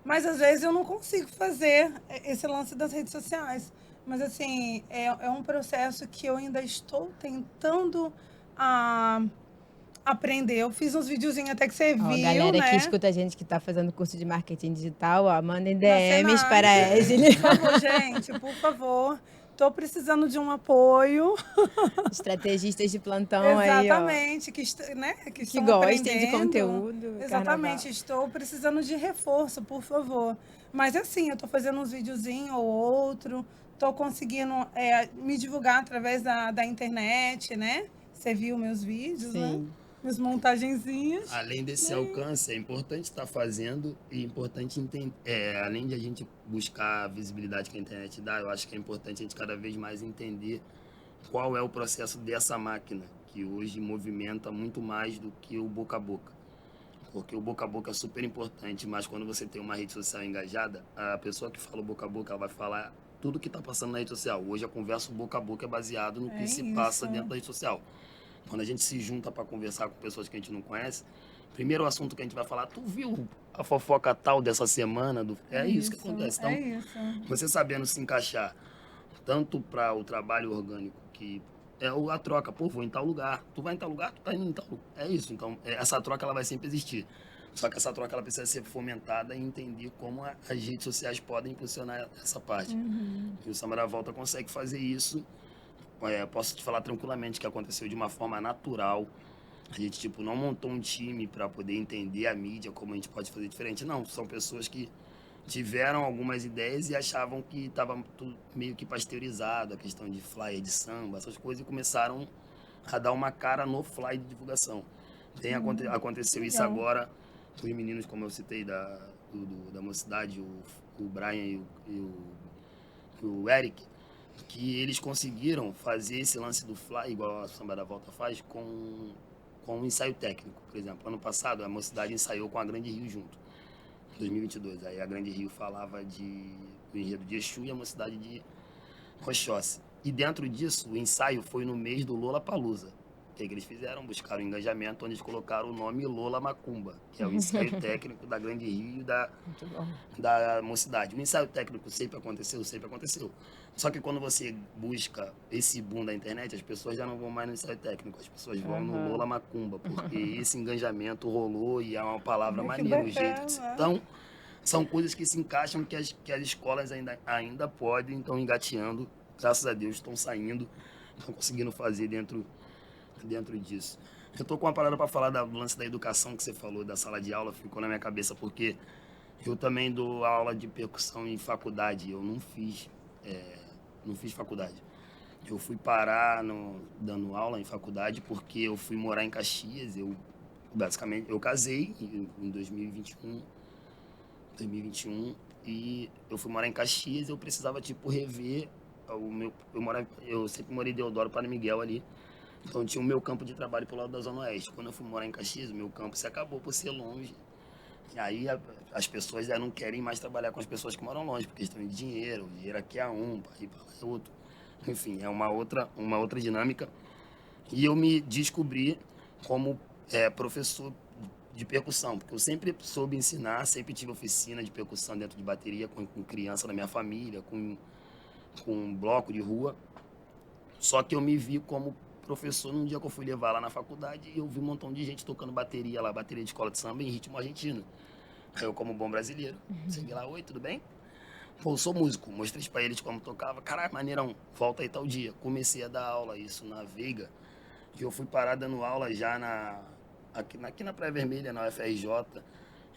Mas, às vezes, eu não consigo fazer esse lance das redes sociais. Mas, assim, é um processo que eu ainda estou tentando aprender. Eu fiz uns videozinhos até que você Ó, viu, galera né? que escuta a gente que tá fazendo curso de marketing digital, ó, mandem Na DMs Senai. para a Esli. Por favor, gente, por favor. Tô precisando de um apoio. Estrategistas de plantão aí, ó. Exatamente, né? Que Que estão gostem de aprendendo. conteúdo. Exatamente, Carnaval. estou precisando de reforço, por favor. Mas assim, eu tô fazendo uns videozinhos ou outro, tô conseguindo me divulgar através da internet, né? Você viu meus vídeos, né? Sim. Minhas montagenzinhas. Além desse alcance, é importante estar fazendo e importante entender. Além de a gente buscar a visibilidade que a internet dá, eu acho que é importante a gente cada vez mais entender qual é o processo dessa máquina, que hoje movimenta muito mais do que o boca a boca. Porque o boca a boca é super importante, mas quando você tem uma rede social engajada, a pessoa que fala o boca a boca, ela vai falar tudo que está passando na rede social. Hoje a conversa boca a boca é baseado no que se passa dentro da rede social. Quando a gente se junta para conversar com pessoas que a gente não conhece, primeiro assunto que a gente vai falar, tu viu a fofoca tal dessa semana? É isso que acontece. Então, você sabendo se encaixar tanto para o trabalho orgânico, que é a troca, pô, vou em tal lugar, tu vai em tal lugar, tu tá indo em tal lugar. É isso, então essa troca ela vai sempre existir. Só que essa troca ela precisa ser fomentada e entender como as redes sociais podem impulsionar essa parte. E o Samba da Volta consegue fazer isso. Posso te falar tranquilamente que aconteceu de uma forma natural. A gente, tipo, não montou um time para poder entender a mídia, como a gente pode fazer diferente. Não, são pessoas que tiveram algumas ideias e achavam que estava tudo meio que pasteurizado, a questão de flyer de samba, essas coisas, e começaram a dar uma cara no flyer de divulgação. Aconteceu isso agora com os meninos, como eu citei, da Mocidade, o Brian e o Eric, que eles conseguiram fazer esse lance do fly, igual a Samba da Volta faz, com um ensaio técnico. Por exemplo, ano passado a Mocidade ensaiou com a Grande Rio junto, em 2022. Aí a Grande Rio falava do enredo de Exu e a Mocidade de Oxóssi. E dentro disso, o ensaio foi no mês do Lollapalooza. O que eles fizeram? Buscaram um engajamento onde eles colocaram o nome Lola Macumba, que é o ensaio técnico da Grande Rio e da Mocidade. O ensaio técnico sempre aconteceu. Só que quando você busca esse boom da internet, as pessoas já não vão mais no ensaio técnico, as pessoas vão no Lola Macumba, porque esse engajamento rolou e é uma palavra maneira, o jeito que então, são coisas que se encaixam que as escolas ainda podem, estão engateando, graças a Deus estão saindo, estão conseguindo fazer dentro disso. Eu tô com uma parada para falar do lance da educação que você falou, da sala de aula, ficou na minha cabeça, porque eu também dou aula de percussão em faculdade, eu não fiz não fiz faculdade. Eu fui parar dando aula em faculdade porque eu fui morar em Caxias. Basicamente, eu casei em 2021 e eu fui morar em Caxias. Eu precisava, tipo, rever o meu... Eu sempre morei em Deodoro para Miguel ali. Então tinha o meu campo de trabalho pro lado da Zona Oeste. Quando eu fui morar em Caxias, o meu campo se acabou por ser longe. E aí as pessoas já não querem mais trabalhar com as pessoas que moram longe, por questão de dinheiro. O dinheiro aqui é um, para ir para lá é outro. Enfim, é uma outra dinâmica. E eu me descobri como professor de percussão, porque eu sempre soube ensinar, sempre tive oficina de percussão dentro de bateria com criança da minha família, com um bloco de rua. Só que eu me vi como professor num dia que eu fui levar lá na faculdade e eu vi um montão de gente tocando bateria lá, bateria de escola de samba em ritmo argentino. Aí eu, como bom brasileiro, cheguei lá, oi, tudo bem? Pô, eu sou músico, mostrei pra eles como tocava. Caralho, maneirão, volta aí tal dia. Comecei a dar aula, isso na Veiga, e eu fui parar dando aula já aqui na Praia Vermelha, na UFRJ.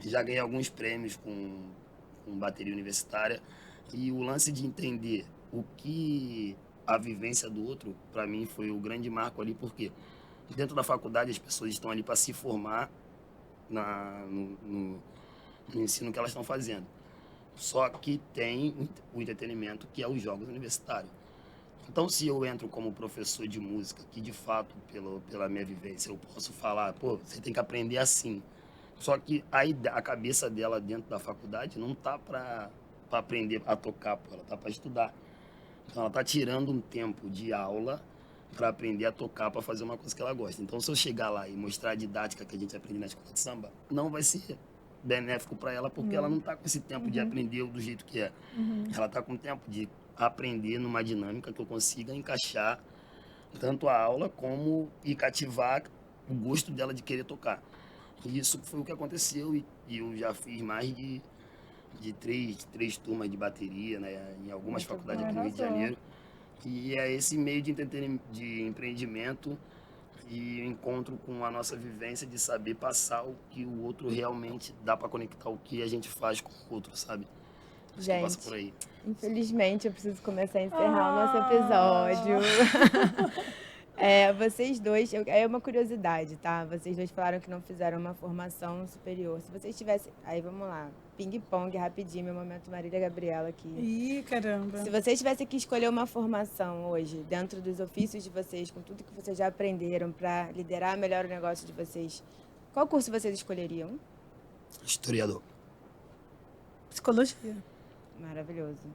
Já ganhei alguns prêmios com bateria universitária. E o lance de entender o que a vivência do outro, para mim, foi o grande marco ali, porque dentro da faculdade as pessoas estão ali para se formar no ensino que elas estão fazendo. Só que tem o entretenimento, que é os jogos universitários. Então, se eu entro como professor de música, que de fato, pela minha vivência, eu posso falar, pô, você tem que aprender assim. Só que a cabeça dela dentro da faculdade não tá para aprender a tocar, pô, ela tá para estudar. Então, ela tá tirando um tempo de aula para aprender a tocar, para fazer uma coisa que ela gosta. Então, se eu chegar lá e mostrar a didática que a gente aprende na escola de samba, não vai ser benéfico para ela, porque ela não está com esse tempo de aprender do jeito que é. Ela está com tempo de aprender numa dinâmica que eu consiga encaixar tanto a aula como e cativar o gosto dela de querer tocar. E isso foi o que aconteceu e eu já fiz mais de três turmas de bateria, né, em algumas faculdades aqui no Rio de Janeiro. E é esse meio de empreendimento e encontro com a nossa vivência de saber passar o que o outro realmente dá para conectar o que a gente faz com o outro, sabe? Acho que passa por aí. Infelizmente eu preciso começar a encerrar o nosso episódio. Vocês dois, é uma curiosidade, tá? Vocês dois falaram que não fizeram uma formação superior. Se vocês tivessem... Aí, vamos lá. Ping-pong, rapidinho, meu momento Marília Gabriela aqui. Ih, caramba. Se vocês tivessem que escolher uma formação hoje, dentro dos ofícios de vocês, com tudo que vocês já aprenderam para liderar melhor o negócio de vocês, qual curso vocês escolheriam? Historiador. Psicologia. Maravilhoso.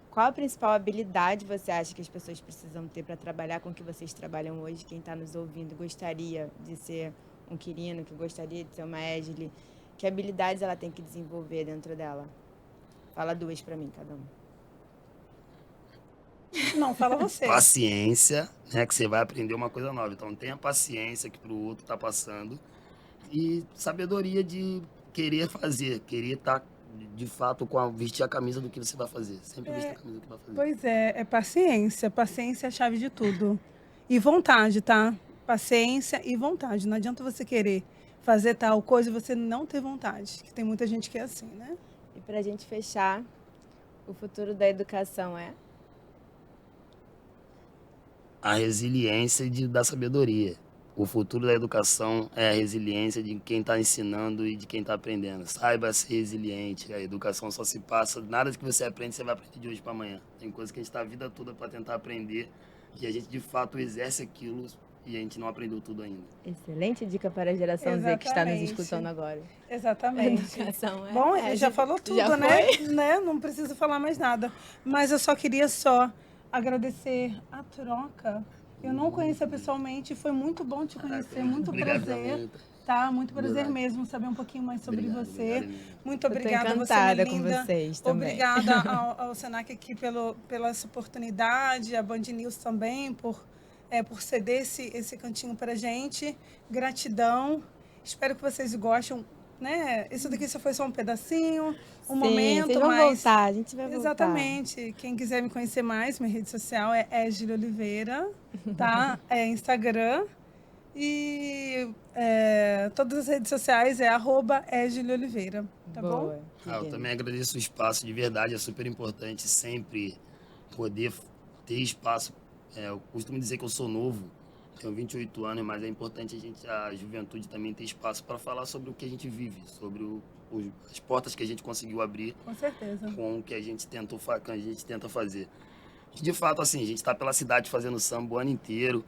Qual a principal habilidade você acha que as pessoas precisam ter para trabalhar com o que vocês trabalham hoje? Quem está nos ouvindo gostaria de ser um Quirino, que gostaria de ser uma Égile. Que habilidades ela tem que desenvolver dentro dela? Fala duas para mim, cada um. Não, fala você. Paciência, né? Que você vai aprender uma coisa nova. Então tenha paciência que pro outro tá passando. E sabedoria de querer fazer, querer estar de fato vestir a camisa do que você vai fazer. Sempre vestir a camisa do que vai fazer. Pois é paciência. Paciência é a chave de tudo. E vontade, tá? Paciência e vontade. Não adianta você querer fazer tal coisa e você não ter vontade. Que tem muita gente que é assim, né? E para a gente fechar, o futuro da educação é? A resiliência da sabedoria. O futuro da educação é a resiliência de quem está ensinando e de quem está aprendendo. Saiba ser resiliente. A educação só se passa... Nada que você aprende, você vai aprender de hoje para amanhã. Tem coisa que a gente está a vida toda para tentar aprender e a gente, de fato, exerce aquilo e a gente não aprendeu tudo ainda. Excelente dica para a geração Z que está nos escutando agora. Exatamente. Educação Bom, já falou tudo, já né? Não preciso falar mais nada. Mas eu só queria agradecer a troca. Eu não conhecia pessoalmente, foi muito bom te conhecer, muito prazer. Tá, muito prazer mesmo saber um pouquinho mais sobre você. Muito obrigada, você é linda. Com vocês também. Obrigada ao Senac aqui pela essa oportunidade, a Band News também por ceder esse cantinho pra gente. Gratidão. Espero que vocês gostem, né? Isso daqui foi só um pedacinho, momento, vocês vão voltar, a gente vai voltar. Exatamente. Quem quiser me conhecer mais, minha rede social é Égile Oliveira, tá? É Instagram. E todas as redes sociais é @Égile Oliveira, tá Boa, bom? Eu também agradeço o espaço, de verdade, é super importante sempre poder ter espaço. Eu costumo dizer que eu sou novo, tenho 28 anos, mas é importante a juventude também ter espaço para falar sobre o que a gente vive, sobre as portas que a gente conseguiu abrir Com certeza. com o que a gente tenta fazer. De fato, assim, a gente está pela cidade fazendo samba o ano inteiro.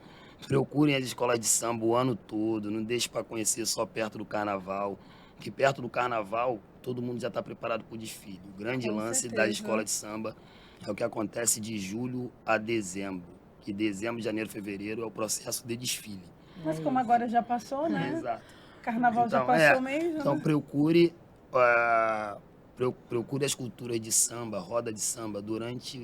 Procurem as escolas de samba o ano todo, não deixe para conhecer só perto do carnaval. Que perto do carnaval, todo mundo já está preparado para o desfile. O grande Com lance certeza. da escola de samba é o que acontece de julho a dezembro. Que dezembro, janeiro, fevereiro é o processo de desfile. Mas como agora já passou, né? Exato. Carnaval já Então, passou mesmo, Então né? procure as culturas de samba, roda de samba, durante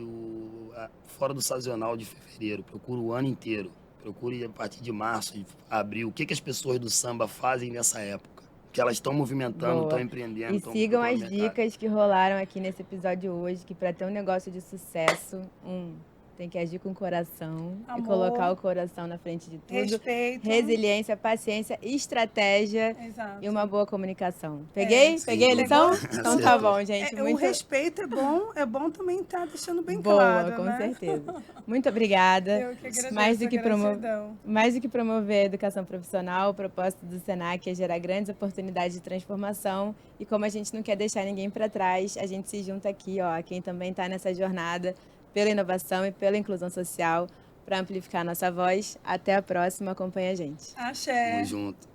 fora do sazonal de fevereiro. Procure o ano inteiro. Procure a partir de março, de abril. O que as pessoas do samba fazem nessa época? Que elas estão movimentando, estão Boa. empreendendo, E estão sigam procurando as mercado. dicas que rolaram aqui nesse episódio hoje, que para ter um negócio de sucesso, tem que agir com o coração e Amor. colocar o coração na frente de tudo. Respeito. Resiliência, paciência, estratégia Exato. e uma boa comunicação. Peguei? Sim. Peguei a lição? Pegou? Então tá Acertou. bom, gente. O respeito é bom também estar deixando bem Boa, claro, com né? certeza. Muito obrigada. Eu que agradeço, Mais do que gratidão. Mais do que promover a educação profissional, o propósito do Senac é gerar grandes oportunidades de transformação. E como a gente não quer deixar ninguém para trás, a gente se junta aqui, ó, a quem também está nessa jornada pela inovação e pela inclusão social para amplificar nossa voz. Até a próxima, acompanha a gente. Axé. Tamo junto.